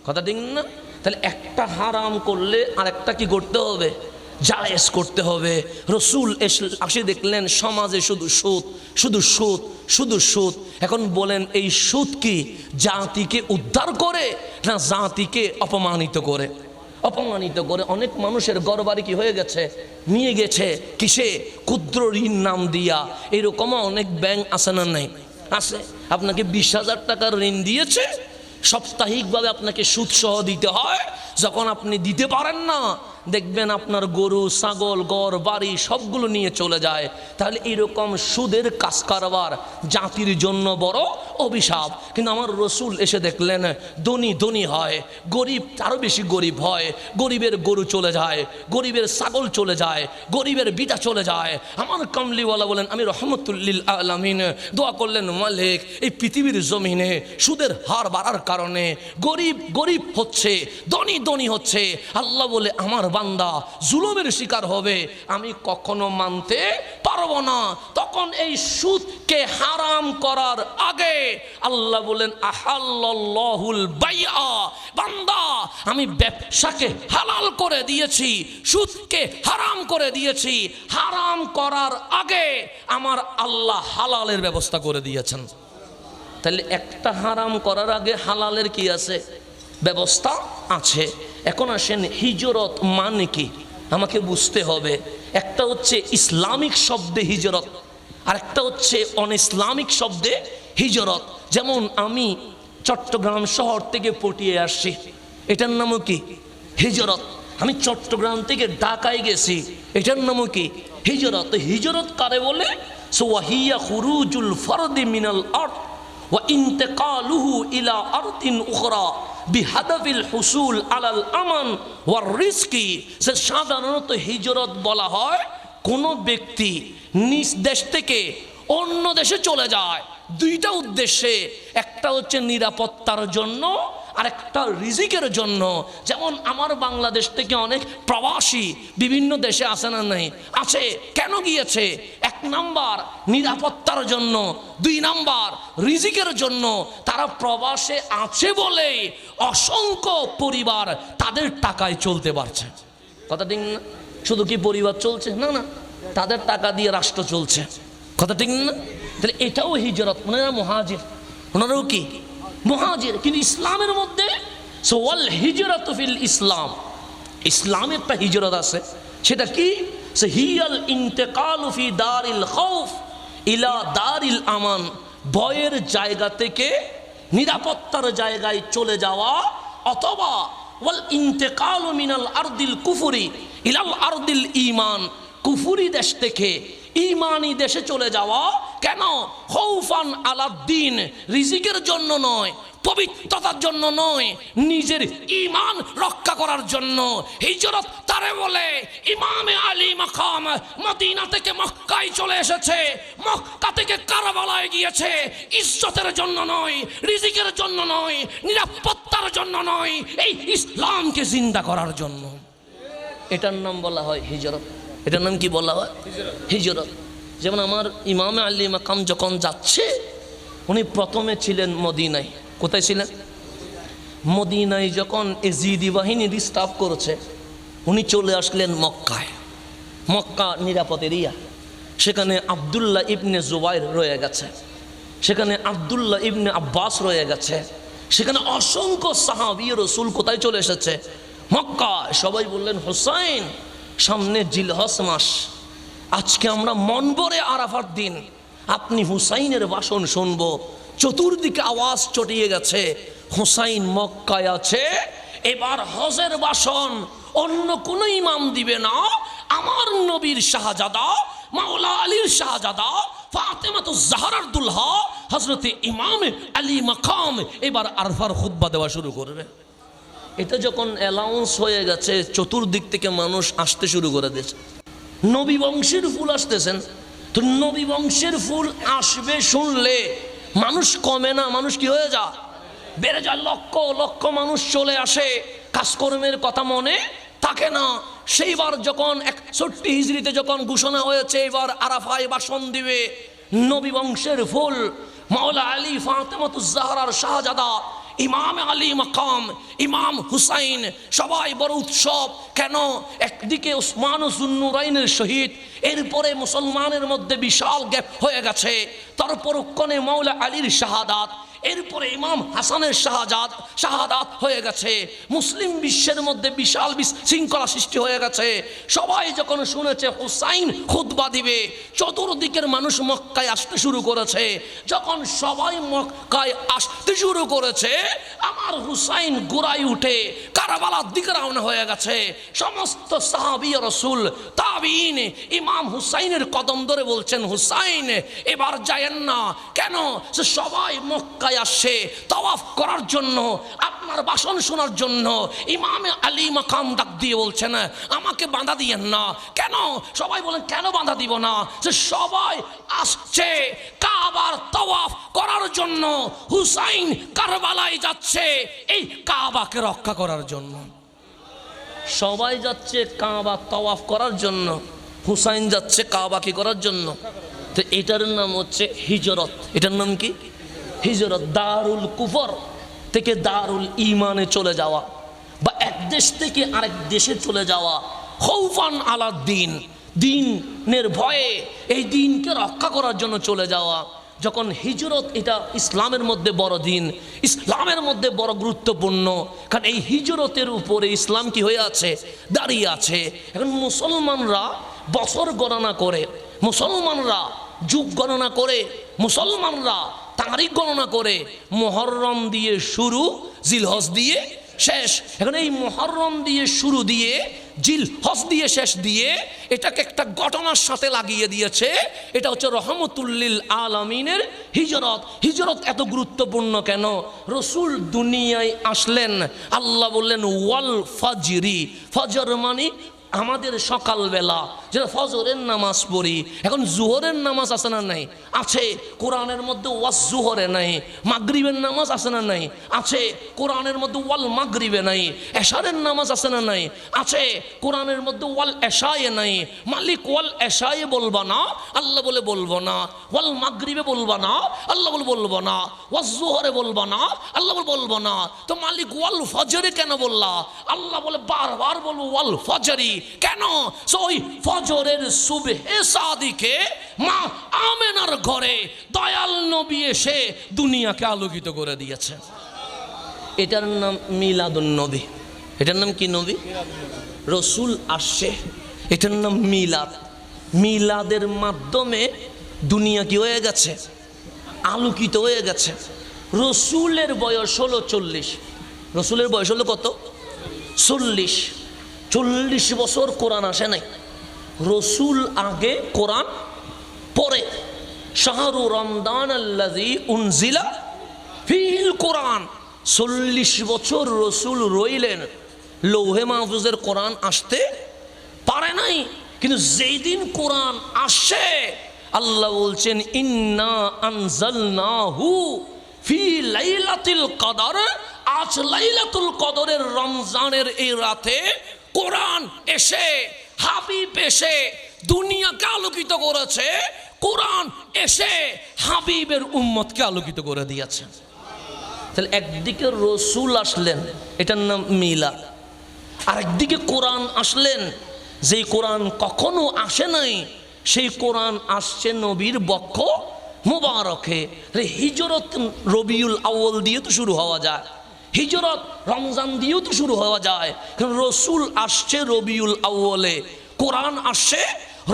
কথা ঠিক না? তাহলে একটা হারাম করলে আর একটা কি করতে হবে? জায়েজ করতে হবে। রসুল আসে দেখলেন সমাজে শুধু সুদ, শুধু সুদ, শুধু সুদ। এখন বলেন এই সুদ কি জাতিকে উদ্ধার করে না জাতিকে অপমানিত করে? অপমানিত করে। অনেক মানুষের ঘরবাড়ি কি হয়ে গেছে, নিয়ে গেছে কিসে? ক্ষুদ্র ঋণ নাম দিয়া। এরকমও অনেক ব্যাংক আছে না? নাই আছে। আপনাকে 20,000 টাকার ঋণ দিয়েছে, সাপ্তাহিকভাবে আপনাকে সুদ সহ দিতে হয়। যখন আপনি দিতে পারেন না দেখবেন আপনার গরু ছাগল ঘর বাড়ি সবগুলো নিয়ে চলে যায়। তাহলে এরকম সুদের কাজ কারবার জাতির জন্য বড় অভিশাপ। কিন্তু আমার রসুল এসে দেখলেন ধনী ধনী হয়, গরিব আরও বেশি গরিব হয়, গরিবের গরু চলে যায়, গরিবের ছাগল চলে যায়, গরিবের বিটা চলে যায়। আমার কামলিওয়ালা বলেন আমি রহমতুল্লিল আলামিন, দোয়া করলেন মালিক এই পৃথিবীর জমিনে সুদের হার বাড়ার কারণে গরিব গরিব হচ্ছে, ধনী ধনী হচ্ছে। আল্লাহ বলে আমার বান্দা জুলুমের শিকার হবে, আমি কখনো মানতে পারবো না। তখন এই সুদকে হারাম করার আগে আল্লাহ বলেন আহাল্লাহুল বাইআ, বান্দা আমি ব্যবসাকে হালাল করে দিয়েছি, সুদকে হারাম করে দিয়েছি। হারাম করার আগে আমার আল্লাহ হালালের ব্যবস্থা করে দিয়েছেন। তাহলে একটা হারাম করার আগে হালালের কি আছে? ব্যবস্থা আছে। এখন আসেন হিজরত মানে কি আমাকে বুঝতে হবে। একটা হচ্ছে ইসলামিক শব্দে হিজরত, আর একটা হচ্ছে অন ইসলামিক শব্দে হিজরত। যেমন আমি চট্টগ্রাম শহর থেকে পটিয়ে আসছি, এটার নামও কি? হিজরত। আমি চট্টগ্রাম থেকে ঢাকায় গেছি, এটার নামও কি? হিজরত। হিজরত কারে বলে? ওয়াহিয়া খুরুজুল ফরদি মিনাল আরদ ওয়া ইন্তিকালুহু ইলা আরদিন উখরা বিহাদাফিল হুসুল আলাল আমান ওয়ার রিজকি। সে সাধারণত হিজরত বলা হয় কোন ব্যক্তি নিজ দেশ থেকে অন্য দেশে চলে যায় দুইটা উদ্দেশ্যে। একটা হচ্ছে নিরাপত্তার জন্য, আর একটা রিজিকের জন্য। যেমন আমার বাংলাদেশ থেকে অনেক প্রবাসী বিভিন্ন দেশে আছে না? নাই, আছে। কেন গিয়েছে? এক নাম্বার নিরাপত্তার জন্য, দুই নাম্বার রিজিকের জন্য। তারা প্রবাসে আছে বলে অসংখ্য পরিবার তাদের টাকায় চলতে পারছে। কথা ঠিক না? শুধু কি পরিবার চলছে? না না, তাদের টাকা দিয়ে রাষ্ট্র চলছে। কথা ঠিক না? তাহলে এটাও হিজরত। ওনারা মুহাজির, ওনারাও কি? মুহাজির। কিন্তু ইসলামের মধ্যে ওয়াল হিজরত ফিল ইসলাম, ইসলামে একটা হিজরত আছে। সেটা কি? সে হিয়াল ইন্তেকালু ফি দারিল খাউফ ইলা দারিল আমান, ভয়ের জায়গা থেকে নিরাপত্তার জায়গায় চলে যাওয়া, অথবা ওয়াল ইন্তেকালু মিনাল আরদিল কুফরি ইলাল আরদিল ঈমান, কুফরি দেশ থেকে ঈমানি দেশে চলে যাওয়া। কেন? খৌফান আলাদ্দিন, রিজিকের জন্য নয়, পবিত্রতার জন্য নয়, নিজের ঈমান রক্ষা করার জন্য। হিজরত তারে বলে ইমামে আলী মাকাম মদিনা থেকে মক্কায় চলে এসেছে, মক্কা থেকে কারবালায় গিয়েছে, ইজ্জতের জন্য নয়, রিজিকের জন্য নয়, নিরাপত্তার জন্য নয়, এই ইসলামকে জিন্দা করার জন্য। এটার নাম বলা হয় হিজরত। এটার নাম কি বলা হয়? হিজরত। যেমন আমার ইমামে আলী মাকাম যখন যাচ্ছে, উনি প্রথমে ছিলেন মদিনায়। কোথায় ছিলেন? মদিনায়। যখন এজিদি বাহিনী ডিস্টার্ব করেছে, উনি চলে আসলেন মক্কায়। মক্কা নিরাপদ এরিয়া। সেখানে আবদুল্লাহ ইবনে জুবাইর রয়ে গেছে, সেখানে আবদুল্লাহ ইবনে আব্বাস রয়ে গেছে, সেখানে অসংখ্য সাহাবী রাসূল কোথায় চলে এসেছে? মক্কা। সবাই বললেন হুসাইন, সামনে জিলহজ মাস, আজকে আমরা মন ভরে আরাফার দিন, আপনি হুসাইনের ভাষণ শুনবো। চতুর্দিকে আওয়াজ চটিয়ে গেছে, হুসাইন মক্কায় আছে, এবার হজের ভাষণ অন্য কোন ইমাম দিবে না, আমার নবীর শাহজাদা মাওলা আলীর শাহজাদা ফাতেমাতুজ জাহরার দুলহা হযরতে ইমাম আলী মাকাম এবার আরফার খুতবা দেওয়া শুরু করবে। এটা যখন অ্যালাউন্স হয়ে গেছে, চতুর্দিক থেকে মানুষ আসতে শুরু করে দিয়েছে। নবী বংশের ফুল আসতেছেন, তো নবী বংশের ফুল আসবে শুনলে মানুষ কমে না, মানুষ কি হয়ে যায়? বেড়ে যায়। লক্ষ লক্ষ মানুষ চলে আসে, কাজকর্মের কথা মনে থাকে না। সেইবার যখন 61 হিজরিতে যখন ঘোষণা হয়েছে এবার আরাফায় ভাষণ দিবে, নবী বংশের ফুল মাওলা আলী ফাতেমাতুজ জাহরার শাহজাদা ইমাম আলী মাকাম ইমাম হুসাইন সবাই বড় উৎসব। কেন? একদিকে উসমান যুন্নুরাইনের শহীদ, এরপরে মুসলমানের মধ্যে বিশাল গ্যাপ হয়ে গেছে, তারপর কোনে মাওলা আলীর শাহাদাত, এরপরে ইমাম হাসানের শাহাদাত হয়ে গেছে। মুসলিম বিশ্বের মধ্যে বিশাল বিশৃঙ্খলা সৃষ্টি হয়ে গেছে। সবাই যখন শুনেছে হুসাইন খুতবা দিবে, চতুর্দিকের মানুষ মক্কায় আসতে শুরু করেছে। যখন সবাই মক্কায় আসতে শুরু করেছে, আমার হুসাইন গোড়ায় উঠে কারবালার দিকে রওনা হয়ে গেছে। সমস্ত সাহাবী রাসূল তাবিঈন ইমাম হুসাইনের কদম ধরে বলছেন, হুসাইন এবার যায়েন না। কেন? সে সবাই মক্কায় আসছে তাওয়াফ করার জন্য, আপনার ভাষণ শোনার জন্য। ইমাম আলী মাকাম ডাক দিয়ে বলছেন, আমাকে বাধা দিয়েন না। কেন? সবাই বলেন, কেন বাধা দিব না? যে সবাই আসছে কাবার তাওয়াফ করার জন্য, হুসাইন কারবালায় যাচ্ছে এই কাবাকে রক্ষা করার জন্য। সবাই যাচ্ছে কাবা তাওয়াফ করার জন্য, হুসাইন যাচ্ছে কাবা কি করার জন্য। তো এটার নাম হচ্ছে হিজরত। এটার নাম কি? হিজরত। দারুল কুফর থেকে দারুল ঈমানে চলে যাওয়া, বা এক দেশ থেকে আরেক দেশে চলে যাওয়া। খৌফান আলা দ্বীন, দ্বীনের ভয়ে এই দ্বীনকে রক্ষা করার জন্য চলে যাওয়া। যখন হিজরত, এটা ইসলামের মধ্যে বড় দিন, ইসলামের মধ্যে বড় গুরুত্বপূর্ণ। কারণ এই হিজরতের উপরে ইসলাম কি হয়ে আছে? দাঁড়িয়ে আছে। এখন মুসলমানরা বছর গণনা করে, মুসলমানরা যুগ গণনা করে, মুসলমানরা তারিখ গণনা করে। মুহররম দিয়ে শুরু, জিলহজ দিয়ে শেষ। এখন এই মুহররম দিয়ে শুরু দিয়ে জিলহজ দিয়ে শেষ দিয়ে এটাকে একটা ঘটনার সাথে লাগিয়ে দিয়েছে। এটা হচ্ছে রহমতুল্লিল আলামিনের হিজরত। হিজরত এত গুরুত্বপূর্ণ কেন? রসুল দুনিয়ায় আসলেন, আল্লাহ বললেন ওয়াল ফাজরি। ফজর মানে আমাদের সকালবেলা যেটা ফজরের নামাজ পড়ি। এখন জোহরের নামাজ আছে না নাই? আছে। কোরআনের মধ্যে ওয়াজ জোহরে নাই। মাগরিবের নামাজ আছে না নাই? আছে। কোরআনের মধ্যে ওয়াল মাগরিবে নাই। এশারের নামাজ আছে না নাই? আছে। কোরআনের মধ্যে ওয়াল এশায়ে নাই। মালিক ওয়াল এশায়ে বলবা না, আল্লাহ বলে বলবো না। ওয়াল মাগরিবে বলবা না, আল্লাহ বলে বলবো না। ওয়াজ জোহরে বলবা না, আল্লাহ বলে বলবো না। তো মালিক ওয়াল ফজরে কেন বললা? আল্লাহ বলে বারবার বলবো ওয়াল ফজরি। কেন? ওই ফজরের সুবহে সাদিকে মা আমেনার ঘরে দয়াল নবী এসে দুনিয়াকে আলোকিত করে দিয়েছে। এটার নাম মিলাদুন নবী। এটার নাম কি নবী? রসুল আসছে, এটার নাম মিলাদ। মিলাদের মাধ্যমে দুনিয়া কি হয়ে গেছে? আলোকিত হয়ে গেছে। রসুলের বয়স হলো 40। রসুলের বয়স হলো কত? 40। 40 বছর কোরআন আসে নাই। রসুল আগে, কোরআন পরে। শাহরু রমদান আল্লাযী উনজিলা ফীহিল কোরআন। 40 বছর রসুল রইলেন, লৌহে মাহফুজের কোরআন আসতে পারে নাই। কিন্তু যেই দিন কোরআন আসে, আল্লাহ বলছেন ইন্না আনজালনাহু ফি লাইলাতুল কদর। আজ লাইলাতুল কদরের, রমজানের এই রাতে কোরআন এসে, হাবিব এসে দুনিয়াকে আলোকিত করেছে। কোরআন এসে হাবিবের উম্মতকে আলোকিত করে দিয়েছে। তাহলে একদিকে রসুল আসলেন, এটার নাম মিলাদ। আর একদিকে কোরআন আসলেন, যেই কোরআন কখনো আসে নাই, সেই কোরআন আসছে নবীর বক্ষ মুবারকে। হিজরত রবিউল আউয়াল দিয়ে তো শুরু হওয়া যায়, হিজরত রমজান দিয়েও তো শুরু হওয়া যায়। কারণ রসুল আসছে রবিউল আউয়ালে, কোরআন আসছে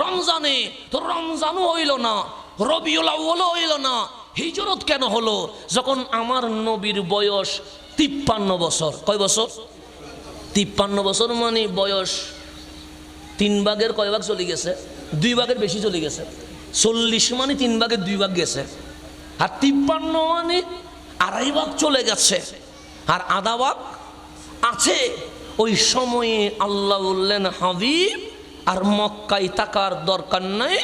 রমজানে। তো রমজানও হইল না, রবিউল আউয়ালও হইল না। হিজরত কেন হলো? যখন আমার নবীর বয়স 53 বছর। কয় বছর? 53 বছর মানে বয়স 3 ভাগের কয় ভাগ চলে গেছে? 2 ভাগের বেশি চলে গেছে। 40 মানে 3 ভাগের 2 ভাগ গেছে। আর 53 মানে 2.5 ভাগ চলে গেছে, আর আধা ভাগ আছে। ওই সময়ে আল্লাহ বললেন, হাবিব আর মক্কায় থাকার দরকার নাই,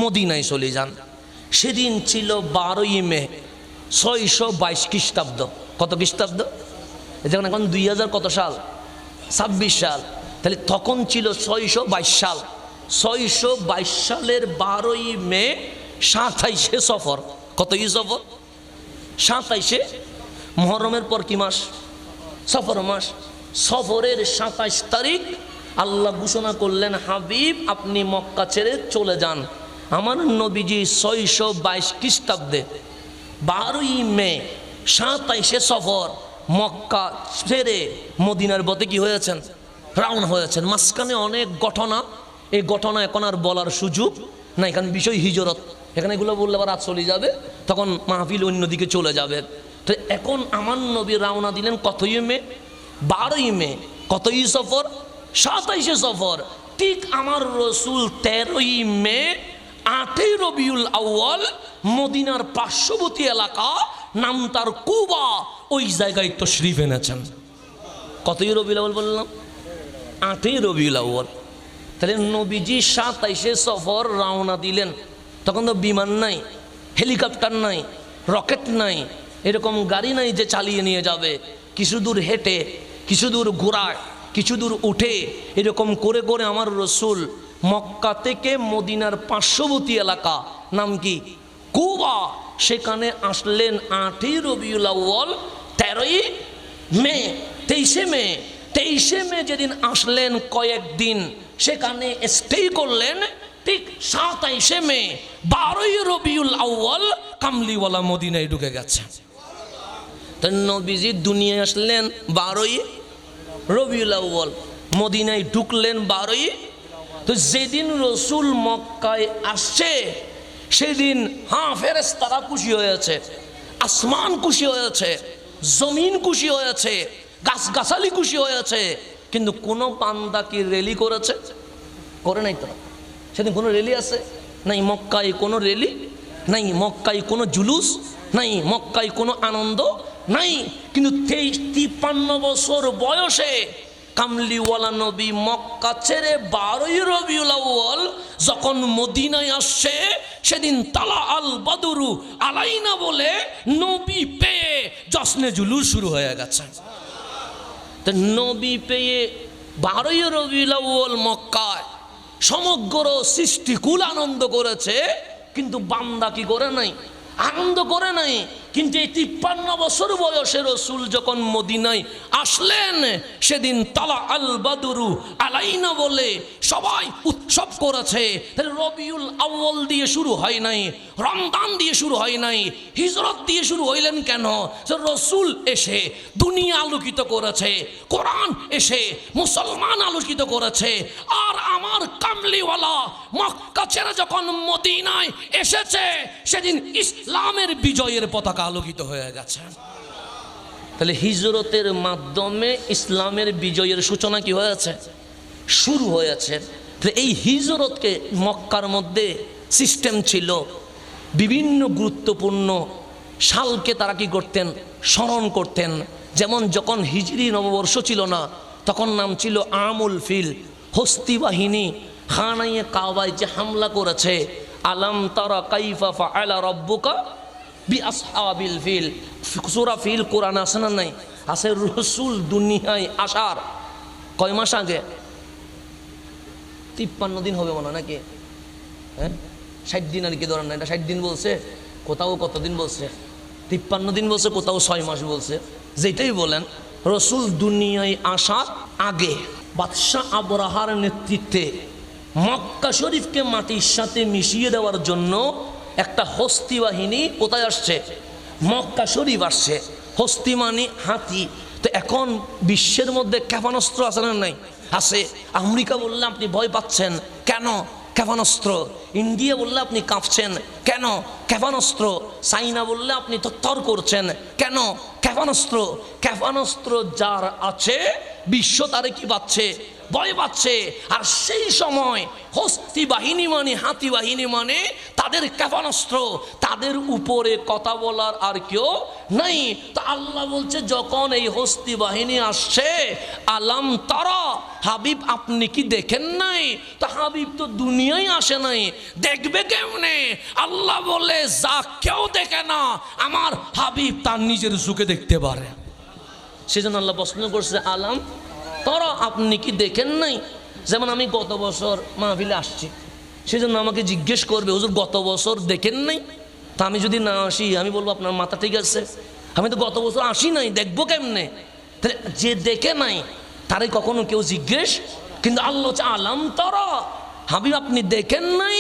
মদিনায় চলে যান। সেদিন ছিল 12ই মে 622 খ্রিস্টাব্দ। কত খ্রিস্টাব্দ? যেমন এখন 2000 কত সাল? 26 সাল। তাহলে তখন ছিল 622 সাল। 622 সালের 12ই মে 27শে সফর। কত ই সফর? 27শে। মুহররমের পর কি মাস? সফর মাস। সফরের 27 তারিখ আল্লাহ ঘোষণা করলেন, হাবিব আপনি মক্কা ছেড়ে চলে যান। আমার নবীজি 622 খ্রিস্টাব্দে 12ই মে 27 সফর মক্কা ছেড়ে মদিনার পথে কি হয়েছেন, রওনা হয়েছেন। মাঝখানে অনেক ঘটনা, এই ঘটনা এখন আর বলার সুযোগ না, এখানে বিষয় হিজরত, এখানে এগুলো বললে আবার রাত চলে যাবে, তখন মাহফিল অন্যদিকে চলে যাবে। তো এখন আমার নবী রওনা দিলেন কতই মে, 12ই মে। কতই সফর, 27 সফর। ঠিক আমার রসুল 13ই মে 8ই রবিউল আউয়াল মদিনার পার্শ্ববর্তী এলাকা নাম তার কুবা, ওই জায়গায় তশরিফ এনেছেন। কতই রবিউল আউয়াল বললাম, 8ই রবিউল আউয়াল। তাহলে নবীজি 27 সফর রওনা দিলেন। তখন তো বিমান নাই, হেলিকপ্টার নাই, রকেট নাই, এরকম গাড়ি নাই যে চালিয়ে নিয়ে যাবে। কিছু দূর হেঁটে, কিছু দূর ঘোড়ায়, কিছু দূর উঠে, এরকম করে করে আমার রসুল মক্কা থেকে মদিনার পার্শ্ববর্তী এলাকা নাম কি কুবা, সেখানে আসলেন 8ই রবিউল আউয়াল 13ই মে। 23 মে যেদিন আসলেন কয়েকদিন সেখানে স্টে করলেন। ঠিক 27 মে 12ই রবিউল আউয়াল কামলিওয়ালা মদিনায় ঢুকে গেছে। তো নবীজি দুনিয়ায় আসলেন 12ই রবিউল আউয়াল, মদিনায় ঢুকলেন 12ই। তো যেদিন রসুল মক্কায় আসছে সেদিন ফেরেশতারা খুশি হয়েছে, আসমান খুশি হয়েছে, জমিন খুশি হয়েছে, গাছগাছালি খুশি হয়েছে। কিন্তু কোনো বান্দা কি রেলি করেছে? করে নাই। তো সেদিন কোনো রেলি আছে নাই, মক্কায় কোনো রেলি নাই, মক্কায় কোনো জুলুস নাই, মক্কায় কোনো আনন্দ নাই। কিন্তু 53 বছর বয়সে কামলিওয়ালা নবী মক্কা ছেড়ে 12ই রবিউল আউয়াল যখন মদিনায় আসছে, সেদিন তালা আল বাদরু আলাইনা বলে নবী পেয়ে জশ্নে জুলুস শুরু হয়ে গেছে। তো নবী পেয়ে 12ই রবিউল আউয়াল মক্কায় সমগ্র সৃষ্টিকুল আনন্দ করেছে, কিন্তু বান্দা কি করে নাই? আনন্দ করে নাই। কিন্তু এই 53 বছর বয়সে রসুল যখন মদিনায় আসলেন, সেদিন তালা আল বাদরু আলাইনা বলে সবাই উৎসব করেছে। তাহলে রবিউল আউয়াল দিয়ে শুরু হয় নাই, রমজান দিয়ে শুরু হয় নাই, হিজরত দিয়ে শুরু হইলেন কেন? রসুল এসে দুনিয়া আলোকিত করেছে, কোরআন এসে মুসলমান আলোকিত করেছে। আর আমার কামলিওয়ালা মক্কা ছেড়ে যখন মদিনায় এসেছে, সেদিন ইসলামের বিজয়ের পতাকা আলোকিত হয়ে গেছে। তাহলে হিজরতের মাধ্যমে ইসলামের বিজয়ের সূচনা কি হয়েছে? শুরু হয়েছে। এই হিজরতকে মক্কার মধ্যে সিস্টেম ছিল, বিভিন্ন গুরুত্বপূর্ণ সালকে তারা কি করতেন? স্মরণ করতেন। যেমন যখন হিজরি নববর্ষ ছিল না, তখন নাম ছিল আমুল ফিল। হস্তি বাহিনী খানায়ে কাবায় যে হামলা করেছে, আলাম তারা কাইফা ফাআলা রাব্বুকা বিআসহাবিল ফিল, সূরা ফিল কোরআন আছে না নাই? আছে। রসুল দুনিয়ায় আসার কয় মাস আগে? 53 দিন হবে মনে হয় নাকি? 60 দিন আর কি ধরেন না, এটা 60 দিন বলছে, কোথাও কতদিন বলছে? 53 দিন বলছে, কোথাও 6 মাস বলছে। যেটাই বলেন, রসুল দুনিয়ায় আসার আগে বাদশাহ আবরাহার নেতৃত্বে মক্কা শরীফকে মাটির সাথে মিশিয়ে দেওয়ার জন্য একটা হস্তি বাহিনী কোথায় আসছে? মক্কা শরীফ আসছে। হস্তি মানে হাতি। তো এখন বিশ্বের মধ্যে ক্ষেপণাস্ত্র আছে না নাই? আছে। আমেরিকা বললে আপনি ভয় পাচ্ছেন কেন? ক্ষেপণাস্ত্র। ইন্ডিয়া বললে আপনি কাঁপছেন কেন? ক্ষেপণাস্ত্র। চাইনা বললে আপনি তত্তর করছেন কেন? ক্ষেপণাস্ত্র। ক্ষেপণাস্ত্র যার আছে, বিশ্ব তারে কি পাচ্ছে? ভয় পাচ্ছে। আর সেই সময় হস্তি বাহিনী মানে, হাতি বাহিনী মানে তাদের ক্ষেপণাস্ত্র, তাদের উপরে কথা বলার আর কেউ নাই। তা আল্লাহ বলছে, যখন এই হস্তি বাহিনী আসছে, আলাম তারা, হাবিব আপনি কি দেখেন নাই? তা হাবিব তো দুনিয়ায় আসে নাই, দেখবে কেমনে? আল্লাহ বলে, যা কেউ দেখে না আমার হাবিব তার নিজের চোখে দেখতে পারে। সেজন্য আল্লাহ প্রশ্ন করছে, আলাম তারা, আপনি কি দেখেন নাই? যেমন আমি গত বছর মাহফিলে আসছি, সেজন্য আমাকে জিজ্ঞেস করবে, হুজুর গত বছর দেখেন নাই? তা আমি যদি না আসি, আমি বলবো আপনার মাথা ঠিক আছে, আমি তো গত বছর আসি নাই, দেখবো কেমনে? তাহলে যে দেখে নাই তারে কখনো কেউ জিজ্ঞেস? কিন্তু আল্লাহ আলাম তারা, হাবিব আপনি দেখেন নাই?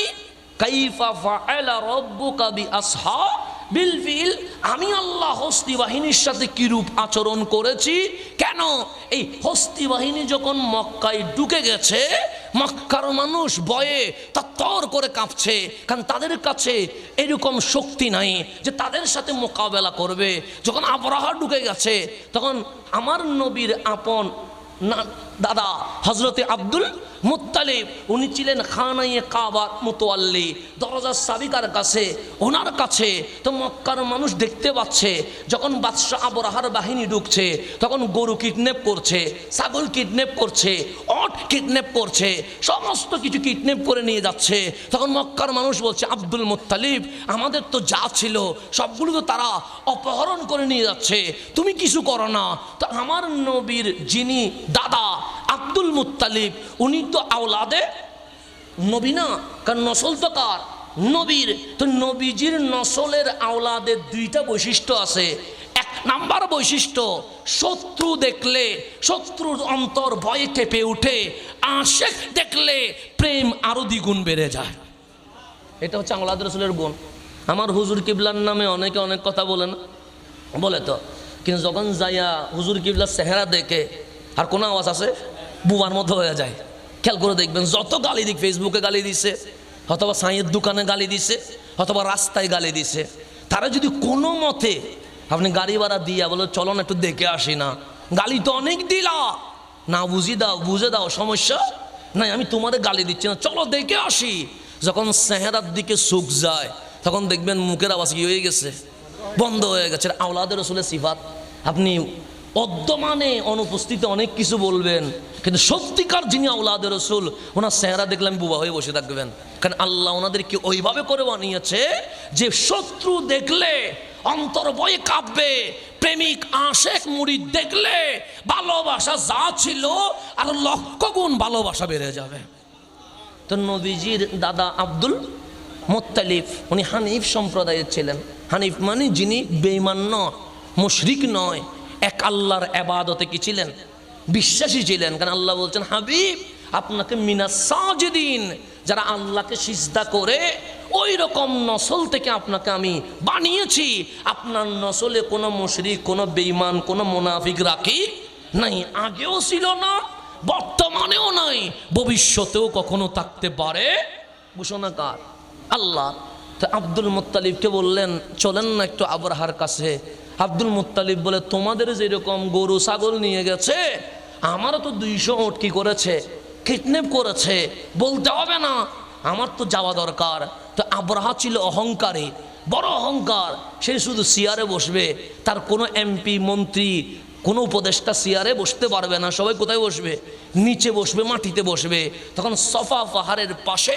কাইফা ফাআলা রাব্বুকা বিআসহাবিল বিলফিল, আমি আল্লাহ হস্তি বাহিনীর সাথে কিরূপ আচরণ করেছি। কেন? এই হস্তি বাহিনী যখন মক্কায় ঢুকে গেছে, মক্কার মানুষ ভয়ে তর করে কাঁপছে, কারণ তাদের কাছে এরকম শক্তি নাই যে তাদের সাথে মোকাবেলা করবে। যখন আবরাহা ঢুকে গেছে, তখন আমার নবীর আপন না দাদা হজরতে আব্দুল মুত্তালিব, উনি ছিলেন খানায়ে কাবার মুতওয়াল্লি, দরজার চাবিকার কাছে, ওনার কাছে। তো মক্কার মানুষ দেখতে পাচ্ছে যখন বাদশাহ আবরাহার বাহিনী ঢুকছে, তখন গরু কিডন্যাপ করছে, ছাগল কিডন্যাপ করছে, ওট কিডন্যাপ করছে, সমস্ত কিছু কিডন্যাপ করে নিয়ে যাচ্ছে। তখন মক্কার মানুষ বলছে, আব্দুল মুত্তালিব, আমাদের তো যা ছিল সবগুলো তো তারা অপহরণ করে নিয়ে যাচ্ছে, তুমি কিছু করো না। তো আমার নবীর যিনি দাদা আব্দুল মুত্তালিব, উনি তো আওলাদে নবী না, কারণ নসল তো কার? নবীর। তো নবীজির নসলের আওলাদের দুইটা বৈশিষ্ট্য আছে। এক নাম্বার বৈশিষ্ট্য, শত্রু দেখলে শত্রুর অন্তর ভয়ে কেঁপে উঠে, আশেক দেখলে প্রেম আরো দ্বিগুণ বেড়ে যায়। এটা হচ্ছে আওলাদ রসুলের গুণ। আমার হুজুর কিবলার নামে অনেকে অনেক কথা বলে না, বলে তো, কিন্তু যখন যাইয়া হুজুর কিবলার চেহারা দেখে আর কোনো আওয়াজ আছে, বুবার মতো হয়ে যায়। খেয়াল করে দেখবেন, যত গালি দিক, ফেসবুকে গালি দিছে, অথবা সাঁয়ের দোকানে গালি দিছে, অথবা রাস্তায় গালি দিছে, তারা যদি কোনো মতে আপনি গাড়ি ভাড়া দিয়া বলে চলো না একটু দেখে আসি না, গালি তো অনেক দিলা, না বুঝে দাও সমস্যা নাই, আমি তোমারে গালি দিচ্ছি না, চলো দেখে আসি। যখন চেহারার দিকে চোখ যায়, তখন দেখবেন মুখের আওয়াজ কি হয়ে গেছে, বন্ধ হয়ে গেছে। আওলাদের রসুলের সিফাত। আপনি অদ্যমানে অনুপস্থিতি অনেক কিছু বলবেন, কিন্তু সত্যিকার যিনি আওলাদের রসুল, ওনার চেহারা দেখলে আমি বুবা হয়ে বসে থাকবেন। কারণ আল্লাহ ওনাদেরকে ওইভাবে করে বানিয়েছে যে শত্রু দেখলে অন্তর ভয়ে কাঁপবে, প্রেমিক আশেক মুরিদ দেখলে ভালোবাসা যা ছিল আর লক্ষ গুণ ভালোবাসা বেড়ে যাবে। তো নবীজির দাদা আব্দুল মুত্তালিব, উনি হানিফ সম্প্রদায়ের ছিলেন। হানিফ মানে যিনি বেঈমান নয়, মুশরিক নয়, এক আল্লাহর ইবাদতে কি ছিলেন? বিশ্বাসী ছিলেন। কারণ আল্লাহ বলছেন, হাবিব আপনাকে মিনাস সাজিদিন, যারা আল্লাহকে সিজদা করে ওই রকম নসল থেকে আপনাকে আমি বানিয়েছি। আপনার নসলে কোনো মুশরিক, কোনো বেঈমান, কোনো মুনাফিক রাখি নাই, আগেও ছিল না, বর্তমানেও নাই, ভবিষ্যতেও কখনো থাকতে পারে। ঘোষণা কার? আল্লাহ। তো আব্দুল মুত্তালিবকে বললেন, চলেন না একটু আবরাহার কাছে। আব্দুল মুত্তালিব বলে, তোমাদের যেরকম গরু ছাগল নিয়ে গেছে, আমারও তো 200 ওট কি করেছে, কিডন্যাপ করেছে, বলতে হবে না, আমার তো যাওয়া দরকার। তো আবরাহা ছিল অহংকারী, বড় অহংকার, সে শুধু চেয়ারে বসবে, তার কোনো এমপি মন্ত্রী কোনো উপদেষ্টা চেয়ারে বসতে পারবে না, সবাই কোথায় বসবে? নিচে বসবে, মাটিতে বসবে। তখন সফা পাহাড়ের পাশে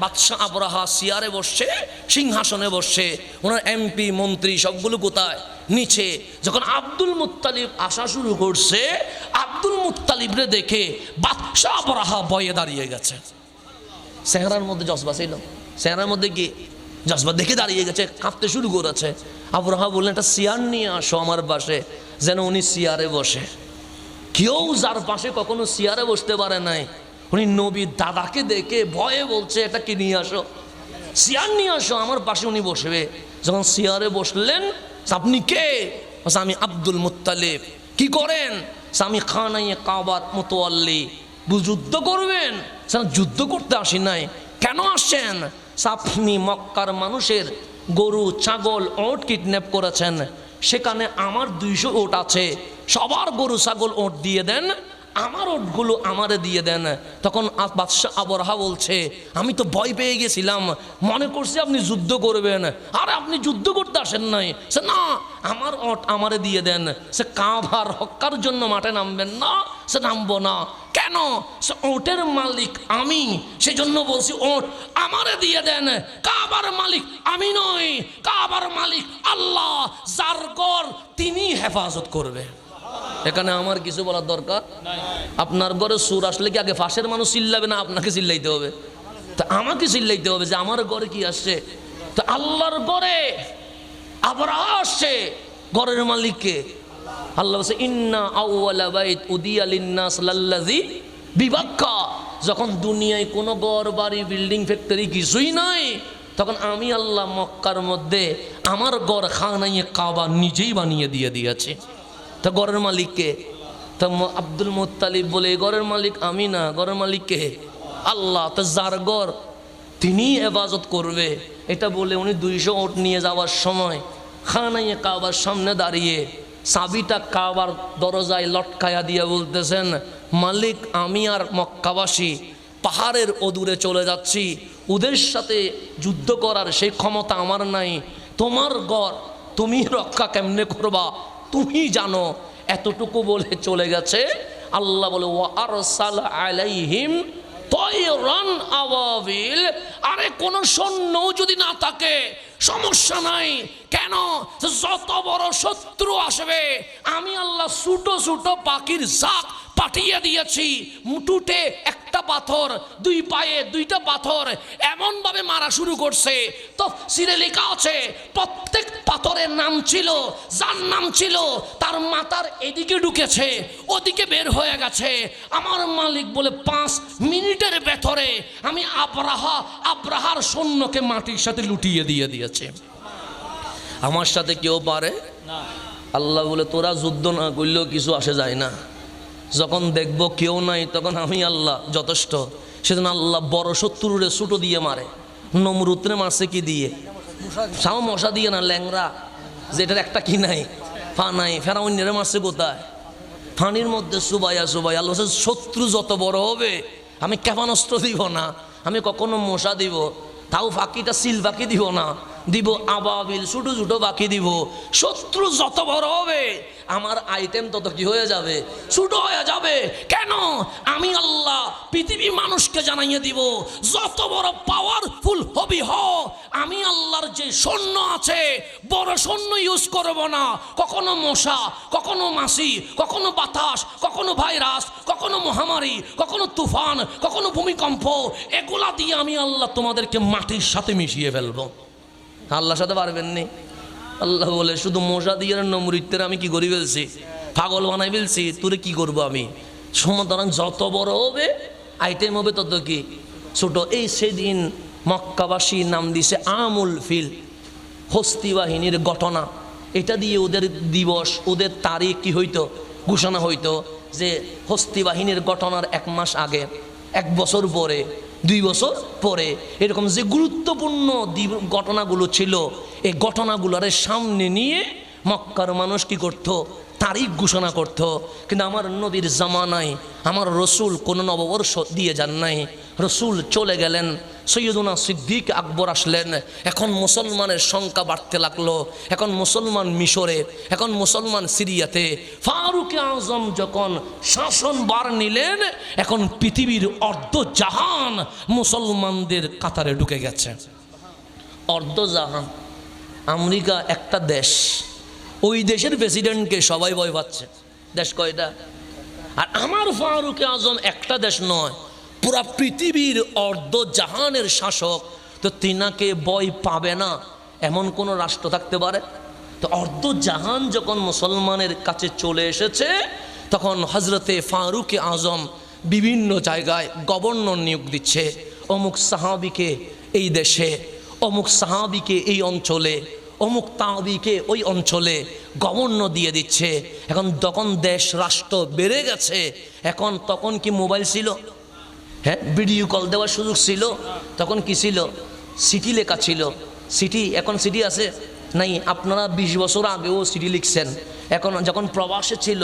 বাদশাহ আবরাহা চেয়ারে বসছে, সিংহাসনে বসছে, ওনার এমপি মন্ত্রী সবগুলো কোথায়? নিচে। যখন আব্দুল মুত্তালিব আসা শুরু করছে, আব্দুল মুত্তালিবরে দেখে বাদশাহ আবরাহা ভয়ে দাঁড়িয়ে গেছে। চেহারার মধ্যে জজবা ছিল, চেহারার মধ্যে কি জজবা, দেখে দাঁড়িয়ে গেছে, কাঁপতে শুরু করেছে। আবরাহা বললেন, একটা চেয়ার নিয়ে আসো আমার পাশে, যেন উনি চেয়ারে বসে। কেউ যার পাশে কখনো চেয়ারে বসতে পারে নাই, উনি নবীর দাদাকে দেখে ভয়ে বলছে, এটা কি নিয়ে আসো, চেয়ার নিয়ে আসো আমার পাশে, উনি বসবে। যখন চেয়ারে বসলেন, আপনি কে? আমি আব্দুল মুত্তালিব। কি করেন? আমি খানায়ে কাবার মুতওয়াল্লি। যুদ্ধ করবেন? যুদ্ধ করতে আসি নাই। কেন আসছেন? আপনি মক্কার মানুষের গরু ছাগল ওট কিডন্যাপ করেছেন, সেখানে আমার 200 ওট আছে, সবার গরু ছাগল ওট দিয়ে দেন, আমার ওটগুলো আমারে দিয়ে দেন। তখন বাদশাহ আবরাহা বলছে, আমি তো ভয় পেয়ে গেছিলাম, মনে করছি আপনি যুদ্ধ করবেন। আরে আপনি যুদ্ধ করতে আসেন নাই। সে না, আমার ওট আমারে দিয়ে দেন। সে কাবার হক্কার জন্য মাঠে নামবেন না, সে নামবো না। কেন? সে ওটের মালিক আমি, সেজন্য বলছি ওট আমারে দিয়ে দেন। কাবার মালিক আমি নই, কাবার মালিক আল্লাহ, যার ঘর তিনি হেফাজত করবে। এখানে আমার কিছু বলার দরকার। আপনার ঘরে সুর আসলে কি আগে ফাঁসের মানুষ চিল্লাবে না আপনাকে চিল্লাইতে হবে? তো আমাকে চিল্লাইতে হবে যে আমার ঘরে কি আসছে। তো আল্লাহর ঘরে আবরাহা আসছে, ঘরের মালিককে আল্লাহ বলছে, ইন্না আউওয়ালা বাইত উদিয়া লিন্নাস লাল্লাযী বিবাক্কা। যখন দুনিয়ায় কোনো ঘর বাড়ি বিল্ডিং ফ্যাক্টরি কিছুই নাই, তখন আমি আল্লাহ মক্কার মধ্যে আমার ঘর খানায়ে কাবা নিজেই বানিয়ে দিয়েছে। তা ঘরের মালিককে? তা আব্দুল মুত্তালিব বলে ঘরের মালিক আমি না, ঘরের মালিক কে? আল্লাহ। তো যার ঘর তিনি ইবাদত করবে, এটা বলে উনি 200 ওট নিয়ে যাওয়ার সময় খানায়ে কাবার সামনে দাঁড়িয়ে চাবিটা কাবার দরজায় লটকায়া দিয়ে বলতেছেন, মালিক আমি আর মক্কাবাসী পাহাড়ের অদূরে চলে যাচ্ছি, ওদের সাথে যুদ্ধ করার সেই ক্ষমতা আমার নাই, তোমার ঘর তুমি রক্ষা কেমনে করবা তুমি জানো। এতটুকু বলে চলে গেছে। আল্লাহ বলে ওয়া আরসাল আলাইহিম তায়রান আবাবিল, আরে কোন সৈন্য যদি না থাকে সমস্যা নাই, কেন? যত বড় শত্রু আসবে আমি আল্লাহ ছোট ছোট পাখির জাক পাঠিয়ে দিয়েছি। মুটুটে একটা পাথর, 2 পায়ে 2টা পাথর এমন ভাবে মারা শুরু করছে, তাফসীরে লেখা আছে প্রত্যেক পাথরের নাম ছিল, যার নাম ছিল তার মাথার এদিকে ঢুকেছে ওদিকে বের হয়ে গেছে। আমার মালিক বলে 5 মিনিটের ভেতরে আমি আব্রাহার সৈন্যকে মাটির সাথে লুটিয়ে দিয়েছে। আমার সাথে কেউ পারে? আল্লাহ বলে তোরা যুদ্ধ না করলেও কিছু আসে যায় না, যখন দেখব কেউ নাই তখন আমি আল্লাহ যথেষ্ট। সেজন্য আল্লাহ বড় শত্রুরে ছুটো দিয়ে মারে। নমরুদরে মারছে কি দিয়ে? সাও মশা দিয়ে না, ল্যাংরা, যেটার একটা কি নাই, পা নাই। ফেরাউন্যরে মারছে কোথায়? পানির মধ্যে সুবাইয়া। আল্লাহ শত্রু যত বড় হবে আমি ক্ষেপণাস্ত্র দিব না, আমি কখনো মশা দিব, তাও ফাঁকিটা সিল ফাঁকি দিব না, দিব আবাবিল ছোটো ছোটো বাকি দিব। শত্রু যত বড় হবে আমার আইটেম তত কি হয়ে যাবে? ছোট হয়ে যাবে। কেন? আমি আল্লাহ পৃথিবী মানুষকে জানাইয়ে দিব যত বড় পাওয়ারফুল হবি হ, আমি আল্লাহর যে সৈন্য আছে বড় সৈন্য ইউজ করব না। কখনো মশা, কখনো মাছি, কখনো বাতাস, কখনো ভাইরাস, কখনো মহামারী, কখনো তুফান, কখনো ভূমিকম্প, এগুলা দিয়ে আমি আল্লাহ তোমাদেরকে মাটির সাথে মিশিয়ে ফেলবো। আল্লাহর সাথে পারবেন নি? আল্লাহ বলে শুধু মশা দিয়ে নমরুদের আমি কি করি ফেলছি, পাগল বানাই ফেলছি, তোরে কি করবো আমি। সমাধান যত বড় হবে আইটেম হবে তত কি ছোট। এই সেদিন মক্কাবাসী নাম দিছে আমুল ফিল, হস্তি বাহিনীর ঘটনা। এটা দিয়ে ওদের দিবস, ওদের তারিখ কি হইতো, ঘোষণা হইতো যে হস্তি বাহিনীর ঘটনার 1 মাস আগে, 1 বছর পরে, 2 বছর পরে, এরকম যে গুরুত্বপূর্ণ ঘটনাগুলো ছিল এই ঘটনাগুলোর সামনে নিয়ে মক্কার মানুষ কি করতো, তারিখ ঘোষণা করত। কিন্তু আমার নবীর জামানায় আমার রসুল কোনো নববর্ষ দিয়ে যান নাই, রসুল চলে গেলেন। সৈয়দুনা সিদ্দিক আকবর আসলেন। এখন মুসলমানের সংখ্যা বাড়তে লাগলো। এখন মুসলমান মিশরে, এখন মুসলমান সিরিয়াতে। ফারুক আজম যখন শাসনভার নিলেন, এখন পৃথিবীর অর্ধজাহান মুসলমানদের কাতারে ঢুকে গেছে। অর্ধজাহান। আমেরিকা একটা দেশ, ওই দেশের প্রেসিডেন্টকে সবাই ভয় পাচ্ছে। দেশ কয়টা? আর আমার ফারুক আজম একটা দেশ নয়, পুরা পৃথিবীর অর্ধজাহানের শাসক। তো তিনাকে ভয় পাবে না এমন কোন রাষ্ট্র থাকতে পারে? তো অর্ধজাহান যখন মুসলমানের কাছে চলে এসেছে, তখন হজরতে ফারুক আজম বিভিন্ন জায়গায় গভর্নর নিয়োগ দিচ্ছে। অমুক সাহাবিকে এই দেশে, অমুক সাহাবিকে এই অঞ্চলে, অমুক তাবিকে ওই অঞ্চলে গভর্নর দিয়ে দিচ্ছে। এখন তখন দেশ রাষ্ট্র বেড়ে গেছে। এখন তখন কি মোবাইল ছিল? হ্যাঁ, ভিডিও কল দেওয়ার সুযোগ ছিল। তখন কি ছিল? চিঠি লেখা ছিল। চিঠি, এখন চিঠি আছে নাই? আপনারা 20 বছর আগেও চিঠি লিখছেন। এখন যখন প্রবাসে ছিল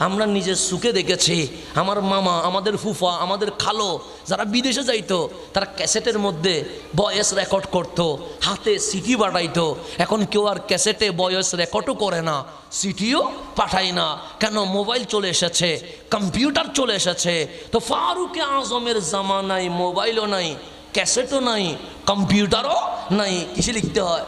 আমরা নিজের সুখে দেখেছি, আমার মামা, আমাদের ফুফা, আমাদের খালো যারা বিদেশে যাইতো তারা ক্যাসেটের মধ্যে ভয়েস রেকর্ড করতো, হাতে চিঠি পাঠাইতো। এখন কেউ আর ক্যাসেটে ভয়েস রেকর্ডও করে না, চিঠিও পাঠায় না। কেন? মোবাইল চলে এসেছে, কম্পিউটার চলে এসেছে। তো ফারুক আজমের জামানায় মোবাইলও নাই, ক্যাসেটও নাই, কম্পিউটারও নাই। কিসে লিখতে হয়?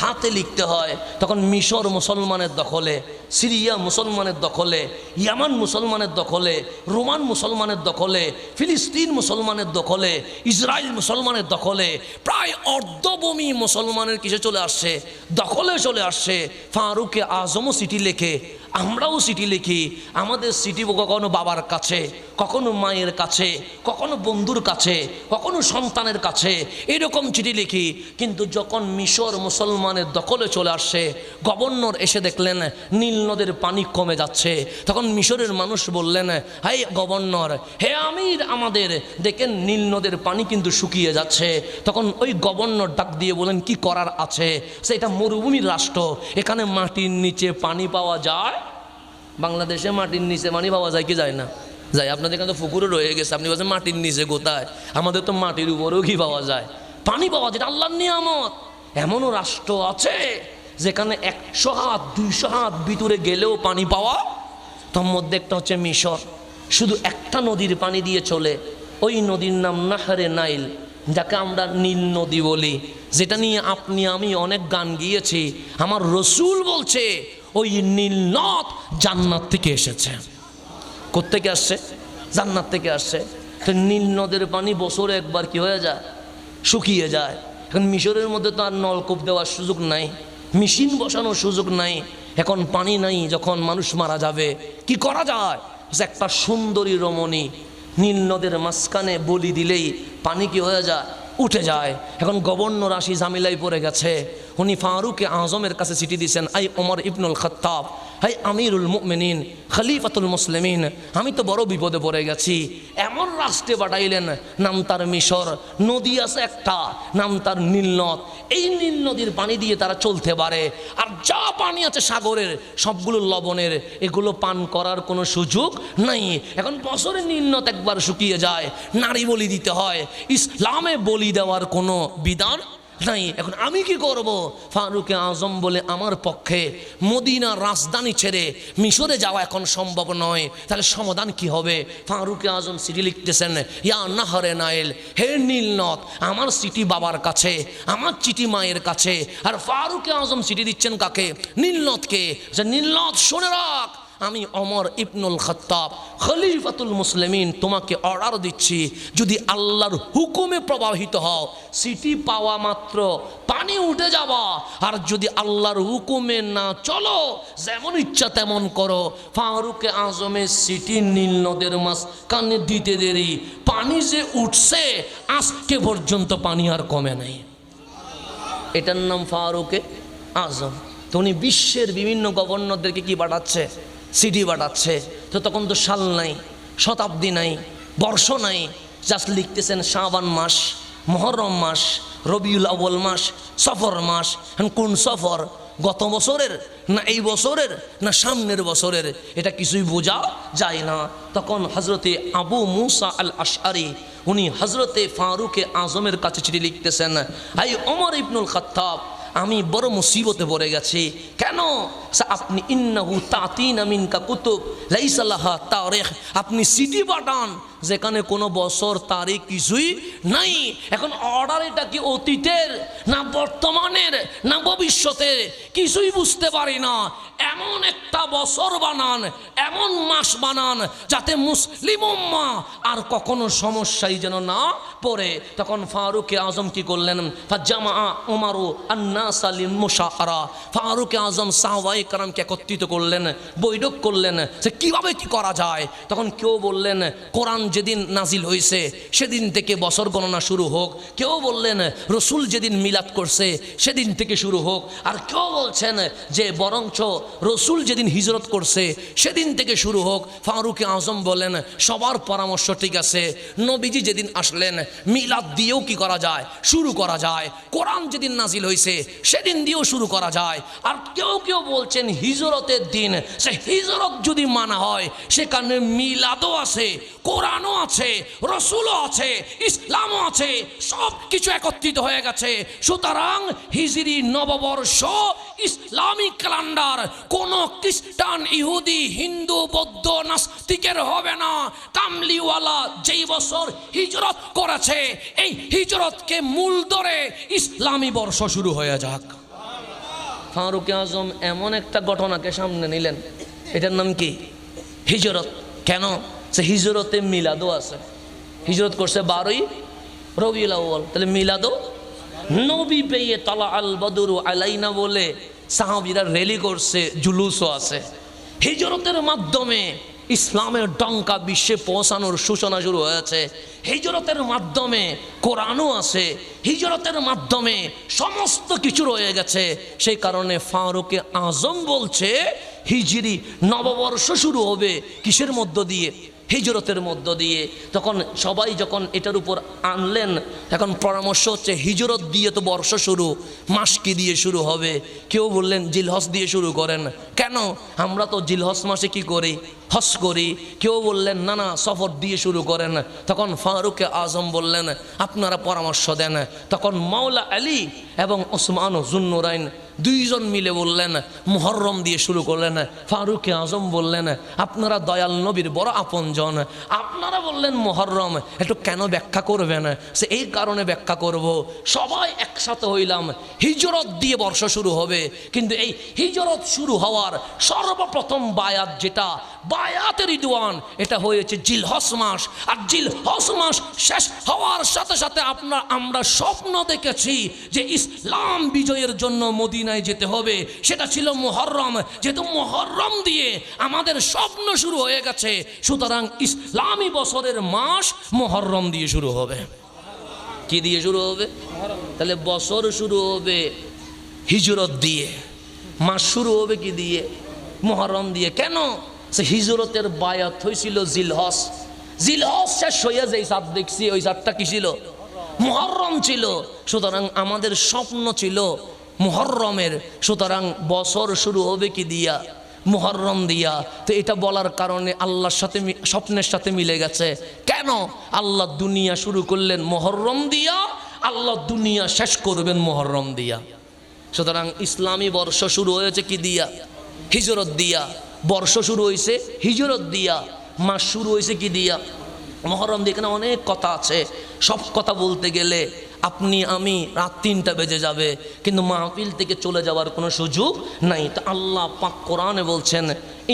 হাতে লিখতে হয়। তখন মিশর মুসলমানের দখলে, সিরিয়া মুসলমানের দখলে, ইয়ামান মুসলমানের দখলে, রোমান মুসলমানের দখলে, ফিলিস্তিন মুসলমানের দখলে, ইসরায়েল মুসলমানের দখলে। প্রায় অর্ধভূমি মুসলমানের কিসে চলে আসছে? দখলে চলে আসছে। ফারুক আজমও চিঠি লেখে, আমরাও চিঠি লিখি। আমাদের চিঠি কখনো বাবার কাছে, কখনো মায়ের কাছে, কখনো বন্ধুর কাছে, কখনো সন্তানের কাছে এরকম চিঠি লিখি। কিন্তু যখন মিশর মুসলমানের দখলে চলে আসছে, গভর্নর এসে দেখলেন নীল নদের পানি কমে যাচ্ছে, তখন মিশরের মানুষ বললেন, হাই গভর্নর, হে আমির আমাদের, দেখেন নীল নদের পানি কিন্তু শুকিয়ে যাচ্ছে। তখন ওই গভর্নর ডাক দিয়ে বলেন, কি করার আছে, সেটা মরুভূমির রাষ্ট্র, এখানে মাটির নিচে পানি পাওয়া যায়। বাংলাদেশে মাটির নিচে পানি পাওয়া যায় কি যায় না? যায়। আপনাদের এখানে তো পুকুরও রয়ে গেছে, আপনি বলছেন মাটির নিচে কোথায়? আমাদের তো মাটির উপরেও কি পাওয়া যায়, পানি পাওয়া যায়, আল্লাহর নিয়ামত। এমনও রাষ্ট্র আছে যেখানে 100 হাত 200 হাত ভিতরে গেলেও পানি পাওয়া। তার মধ্যে একটা হচ্ছে মিশর, শুধু একটা নদীর পানি দিয়ে চলে, ওই নদীর নাম নাহরে নাইল, যাকে আমরা নীল নদী বলি, যেটা নিয়ে আপনি আমি অনেক গান গিয়েছি। আমার রসুল বলছে ওই নীল নদ জান্নাত থেকে এসেছে। কোত্থেকে আসছে? জান্নাত থেকে আসছে। তো নীল নদের পানি বছরে একবার কি হয়ে যায়, শুকিয়ে যায়। এখন মিশরের মধ্যে তো আর নলকূপ দেওয়ার সুযোগ নাই, মেশিন বসানোর সুযোগ নাই, এখন পানি নাই। যখন মানুষ মারা যাবে কি করা যায়? একটা সুন্দরী রমণী নীল নদের মাঝখানে বলি দিলেই পানি কি হয়ে যায়, উঠে যায়। এখন গভর্নর আসি জামিলাই পড়ে গেছে, উনি ফারুক আজমের কাছে চিঠি দিয়েছেন, আই ওমর ইবনুল খাত্তাব, হাই আমিরুল মুমিনিন খলিফাতুল মুসলিমিন, আমি তো বড় বিপদে পড়ে গেছি। এমন রাষ্ট্রে পাঠাইলেন, নাম তার মিশর, নদী আছে একটা, নাম তার নীল নদ। এই নীল নদীর পানি দিয়ে তারা চলতে পারে, আর যা পানি আছে সাগরের সবগুলো লবণের, এগুলো পান করার কোনো সুযোগ নাই। এখন বছরে নীল নদ একবার শুকিয়ে যায়, নারী বলি দিতে হয়, ইসলামে বলি দেওয়ার কোনো বিধান নাই। এখন আমি কি করব? ফারুক আজম বলে, আমার পক্ষে মদিনার রাজধানী ছেড়ে মিশরে যাওয়া এখন সম্ভব নয়, তাহলে সমাধান কি হবে? ফারুক আজম চিঠি লিখতেছেন, ইয়া নাহরে নাইল, হে নীল নদ, আমার চিঠি বাবার কাছে, আমার চিঠি মায়ের কাছে। আর ফারুক আজম চিঠি দিচ্ছেন কাকে? নীল নদকে, যে নীল নদ শুনে রাখ, আমি ওমর ইবনুল খাত্তাব খলিফাতুল মুসলিমিন তোমাকে অর্ডার দিচ্ছি, যদি আল্লাহর হুকুমে প্রবাহিত হও, সিটি পাওয়া মাত্র পানি উঠে যাবা, আর যদি আল্লাহর হুকুমে না চলো, যেমন ইচ্ছা তেমন করো। ফারুক আজমের সিটি নীল নদের মাঝখানে দিতে দেরি, পানি যে উঠছে আজকে পর্যন্ত পানি আর কমে নাই। এটার নাম ফারুক আজম। তো উনি বিশ্বের বিভিন্ন গভর্নরদেরকে কি পাঠাচ্ছে? সিডি পাঠাচ্ছে। তো তখন তো সাল নাই, শতাব্দী নাই, বর্ষ নাই, জাস্ট লিখতেছেন শাবান মাস, মুহররম মাস, রবিউল আউয়াল মাস, সফর মাস। কোন সফর? গত বছরের না এই বছরের না সামনের বছরের, এটা কিছুই বোঝা যায় না। তখন হজরতে আবু মুসা আল আশআরি উনি হজরতে ফারুক আজমের কাছে চিঠি লিখতেছেন, আই ওমর ইবনুল খাত্তাব, আমি বড় মুসিবতে পড়ে গেছি। কেন? আপনি ইন্নাহু তাতিনা মিনকা কুতুব লাইসা লাহা তারিখ, আপনি সিটি পাঠান যেখানে কোনো বছর তারিখ কিছুই নাই। এখন অর্ডার এটা কি অতীতের না বর্তমানের না ভবিষ্যতের কিছুই বুঝতে পারি না। এমন একটা বছর বানান, এমন মাস বানান যাতে মুসলিম উম্মাহ আর কখনো সমস্যায় যেন না পড়ে। তখন ফারুক আজম কি করলেন? ফাজামা উমারু আন্নাস লিল মুশাআরা, ফারুক আজম সাহাবায়ে কেরামকে একত্রিত করলেন, বৈঠক করলেন যে কিভাবে কি করা যায়। তখন কেউ বললেন কোরআন যেদিন নাজিল হয়েছে সেদিন থেকে বছর গণনা শুরু হোক, কেউ বললেন রসুল যেদিন মিলাদ করছে সেদিন থেকে শুরু হোক, আর কেউ বলছেন যে বরঞ্চ রসুল যেদিন হিজরত করছে সেদিন থেকে শুরু হোক। ফারুক আজম বলেন সবার পরামর্শ ঠিক আছে, নবীজি যেদিন আসলেন মিলাদ দিয়েও কি করা যায়, শুরু করা যায়, কোরআন যেদিন নাজিল হয়েছে সেদিন দিয়েও শুরু করা যায়। আর কেউ কেউ বলছেন হিজরতের দিন, সে হিজরত যদি মানা হয় সেখানে মিলাদও আছে, কোরআনও আছে, রসুলও আছে, ইসলামও আছে, সব কিছু একত্রিত হয়ে গেছে। সুতরাং হিজরি নববর্ষ ইসলামিক ক্যালেন্ডার কোন খ্রিস্টান, ইহুদি, হিন্দু, বৌদ্ধ, নাস্তিকের হবে না। কামলিওয়ালা যেই বছর হিজরত করেছে এই হিজরতকে মূল ধরে ইসলামী বর্ষ শুরু হয়ে যাক। ফারুক আজম এমন একটা ঘটনাকে সামনে নিলেন, এটার নাম কি? হিজরত। কেন? সে হিজরতে মিলাদও আছে, হিজরত করছে 12ই রবিউল আউয়াল, তাহলে মিলাদও। নবী পেয়ে তালা আল বদরু আলাইনা বলে সাহাবীরা র্যালি করছে, জুলুসও আছে। হিজরতের মাধ্যমে ইসলামের ডঙ্কা বিশ্বে পৌঁছানোর সূচনা শুরু হয়েছে। হিজরতের মাধ্যমে কোরআনও আছে, হিজরতের মাধ্যমে সমস্ত কিছু রয়ে গেছে। সেই কারণে ফারুকে আজম বলছে হিজরি নববর্ষ শুরু হবে কিসের মধ্য দিয়ে? হিজরতের মধ্য দিয়ে। তখন সবাই যখন এটার উপর আনলেন, এখন পরামর্শ হচ্ছে হিজরত দিয়ে তো বর্ষ শুরু, মাস কি দিয়ে শুরু হবে? কেউ বললেন জিলহজ দিয়ে শুরু করেন। কেন? আমরা তো জিলহজ মাসে কি করি? হজ করি। কেউ বললেন না না, সফর দিয়ে শুরু করেন। তখন ফারুকে আজম বললেন আপনারা পরামর্শ দেন। তখন মাওলা আলী এবং ওসমান জুন্নুরাইন দুইজন মিলে বললেন মুহররম দিয়ে শুরু করলেন। ফারুকে আজম বললেন আপনারা দয়াল নবীর বড় আপনজন, আপনারা বললেন মুহররম, একটু কেন ব্যাখ্যা করবেন? সে এই কারণে ব্যাখ্যা করব, সবাই একসাথে হইলাম হিজরত দিয়ে বর্ষ শুরু হবে। কিন্তু এই হিজরত শুরু হওয়ার সর্বপ্রথম বায়াত যেটা, বায়াতে রিদওয়ান, এটা হয়েছে জিলহজ মাস। আর জিলহজ মাস শেষ হওয়ার সাথে সাথে আমরা স্বপ্ন দেখেছি যে ইসলাম বিজয়ের জন্য মদিনায় যেতে হবে, সেটা ছিল মুহররম। যেহেতু মুহররম দিয়ে আমাদের স্বপ্ন শুরু হয়ে গেছে, সুতরাং ইসলামী বছরের মাস মুহররম দিয়ে শুরু হবে। কি দিয়ে শুরু হবে? তাহলে বছর শুরু হবে হিজরত দিয়ে, মাস শুরু হবে কি দিয়ে? মুহররম দিয়ে। কেন? সে হিজরতের বায়াত হয়েছিল জিলহজ। জিলহজ শেষ হইয়া যে চাঁদ দেখছি, ওই চাঁদটা কি ছিল? মুহররম ছিল। সুতরাং আমাদের স্বপ্ন ছিল মুহররমের, সুতরাং বছর শুরু হবে কি দিয়া? মুহররম দিয়া। তো এটা বলার কারণে আল্লাহর সাথে, স্বপ্নের সাথে মিলে গেছে। কেন? আল্লাহ দুনিয়া শুরু করলেন মুহররম দিয়া, আল্লাহ দুনিয়া শেষ করবেন মুহররম দিয়া। সুতরাং ইসলামী বর্ষ শুরু হয়েছে কি দিয়া? হিজরত দিয়া। বর্ষ শুরু হয়েছে হিজরত দিয়া, মাস শুরু হয়েছে কি দিয়া? মুহররম দিয়ে। এখানে অনেক কথা আছে, সব কথা বলতে গেলে আপনি আমি রাত 3টা বেজে যাবে, কিন্তু মাহফিল থেকে চলে যাওয়ার কোনো সুযোগ নাই। তো আল্লাহ পাক কোরআনে বলছেন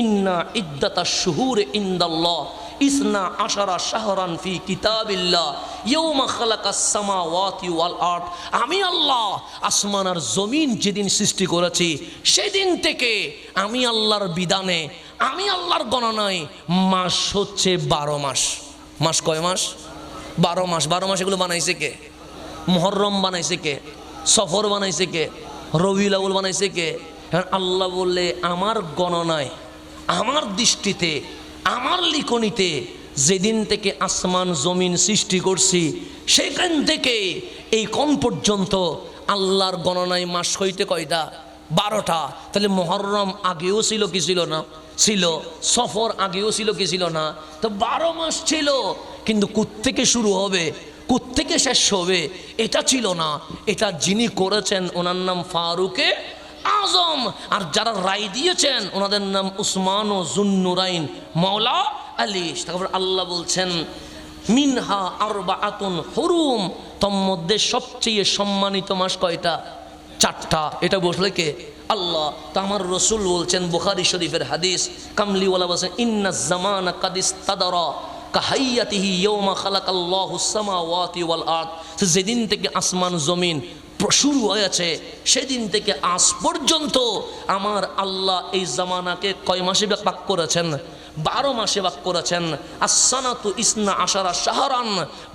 ইন্না ইদ্দাতাশ শুহুরি ইনদাল্লাহ ইসনা আশারা শাহরান ফি কিতাবিল্লাহ ইয়াউমা খালাকাস সামাওয়াতি ওয়াল আরদ। আমি আল্লাহ আসমান আর জমিন যেদিন সৃষ্টি করেছি সেদিন থেকে আমি আল্লাহর বিধানে, আমি আল্লাহর গণনায় মাস হচ্ছে 12 মাস। মাস কয় মাস? 12 মাস। 12 মাস এগুলো বানাইছে কে? মুহররম বানাইছে কে? সফর বানাইছে কে? রবিউল আউয়াল বানাইছে কে? আল্লাহ বললে আমার গণনায়, আমার দৃষ্টিতে, আমার লিখনিতে যেদিন থেকে আসমান জমিন সৃষ্টি করছি সেখান থেকে এই কোন পর্যন্ত আল্লাহর গণনায় মাস হইতে কয়টা? 12টা। তাহলে মুহররম আগেও ছিল কি ছিল না? ছিল। সফর আগেও ছিল কি ছিল না? তো 12 মাস ছিল, কিন্তু কোত্থেকে শুরু হবে, কোত্থেকে শেষ হবে এটা ছিল না। এটা যিনি করেছেন ওনার নাম ফারুকে আজম, আর যারা রায় দিয়েছেন ওনাদের নাম উসমান ও জুন্নুরাইন মাওলা আলী। তারপর আল্লাহ বলছেন মিনহা আরবাআতুন হুরুম, তোর মধ্যে সবচেয়ে সম্মানিত মাস কয়টা? 4টা। এটা বসলে কে? আল্লাহ। তা আমার রসুল বলছেন, বুখারী শরীফের হাদিস, কামলিওয়ালা বলছেন ইন্না জামানা কাদ ইস্তাদারা কাহাইয়াতিহি ইয়াউমা খালাকাল্লাহুস সামাওয়াতি ওয়াল আরদ। যেদিন থেকে আসমান জমিন শুরু হয়েছে সেদিন থেকে আজ পর্যন্ত আমার আল্লাহ এই জামানাকে কয় মাসে ভাগ করেছেন? 12 মাসে ভাগ করেছেন। আসসানাতু ইসনা আশারা শাহরান,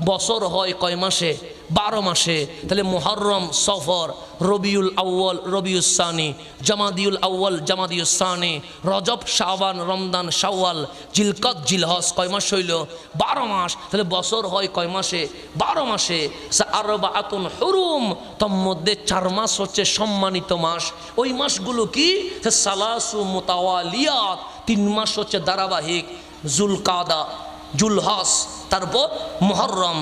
বছর হয় কয় মাসে? 12 মাসে। তাহলে মুহররম, সফর, রবিউল আউয়াল, রবিউস সানি, জামাদিউল আউয়াল, জামাদিউস সানি, রজব, শাবান, রমজান, শাওয়াল, জিলকদ, জিলহজ, কয় মাস হইল? 12 মাস। তাহলে বছর হয় কয় মাসে? 12 মাসে। আরবাআতুন হুরুম, তার মধ্যে 4 মাস হচ্ছে সম্মানিত মাস। ওই মাসগুলো কি? সালাসু মুতাওয়ালিয়াত, 3 মাস হচ্ছে ধারাবাহিক, জুলকাদা, জুলহজ, তারপর মুহররম,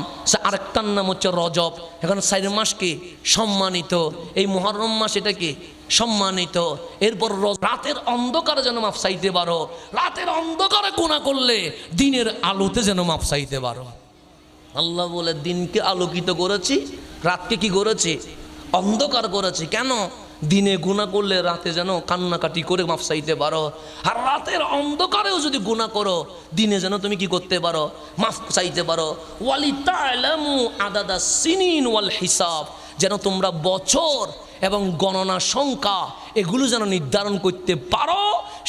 আরেকটার নাম হচ্ছে রজব। এখন 4 মাস কি সম্মানিত। এই মুহররম মাস এটা কি সম্মানিত। এরপর রাতের অন্ধকারে যেন মাপ চাইতে পারো, রাতের অন্ধকারে গুনাহ করলে দিনের আলোতে যেন মাপ চাইতে পারো। আল্লাহ বলে দিনকে আলোকিত করেছি, রাতকে কি করেছি? অন্ধকার করেছি। কেন? দিনে গুনাহ করলে রাতে যেন কান্নাকাটি করে মাফ চাইতে পারো, আর রাতের অন্ধকারেও যদি গুনাহ করো দিনে যেন তুমি কি করতে পারো? মাফ চাইতে পারো। ওয়ালিতা'লামু আদাদাস সিনিন ওয়াল হিসাব, যেন তোমরা বছর এবং গণনা সংখ্যা এগুলো যেন নির্ধারণ করতে পারো,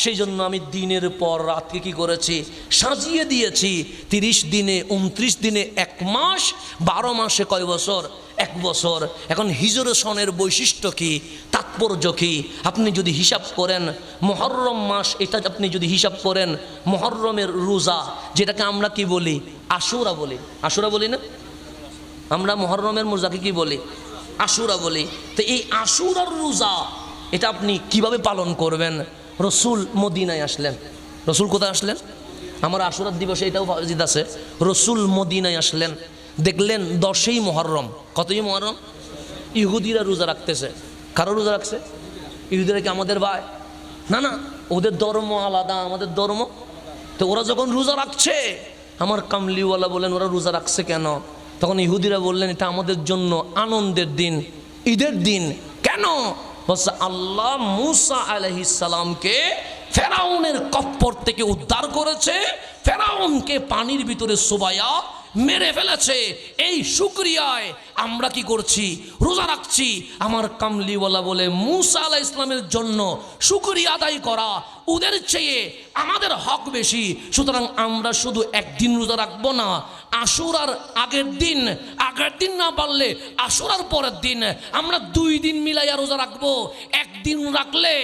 সেই জন্য আমি দিনের পর রাতকে কি করেছি, সাজিয়ে দিয়েছি। 30 দিনে, 29 দিনে 1 মাস, 12 মাসে কয় বছর, 1 বছর। এখন হিজর সনের বৈশিষ্ট্য কি, তাৎপর্য কি, আপনি যদি হিসাব করেন মুহররম মাস, এটা আপনি যদি হিসাব করেন মুহররমের রোজা, যেটাকে আমরা কি বলি, আশুরা বলি। আশুরা বলি না আমরা? মুহররমের রোজাকে কি বলি, আশুরা বলি। তো এই আশুরার রোজা এটা আপনি কিভাবে পালন করবেন? রসুল মদিনায় আসলেন। রসুল কোথায় আসলেন? আমার আশুরার দিবসে এটাও ফাজিদ আছে। রসুল মদিনায় আসলেন, দেখলেন 10ই মুহররম। কতই মুহররম? ইহুদিরা রোজা রাখতেছে। কারো রোজা রাখছে? ইহুদিরা কি আমাদের ভাই? না না, ওদের ধর্ম আলাদা, আমাদের ধর্ম। তো ওরা যখন রোজা রাখছে, আমার কামলিওয়ালা বলেন ওরা রোজা রাখছে কেন? তখন ইহুদিরা বললেন এটা আমাদের জন্য আনন্দের দিন, ঈদের দিন। কেন? বলছে আল্লাহ মুসা আলাইহিস সালামকে ফেরাউনের কপ্পর থেকে উদ্ধার করেছে, ফেরাউনকে পানির ভিতরে সুবাইয়া মেরে ফেলেছে। এই শুকরিয়ায় আমরা কি করছি, রোজা রাখছি। আমার কামলিওয়ালা বলে মুসা আলাইহিস সালামের জন্য শুকরিয়া আদায় করা ওদের চেয়ে আমাদের হক বেশি। সুতরাং আমরা শুধু একদিন রোজা রাখবো না, আশুরার আগের দিন না পারলে আশুরার পরের দিন আমরা 2 দিন মিলাইয়া রোজা রাখবো। একদিন রাখলে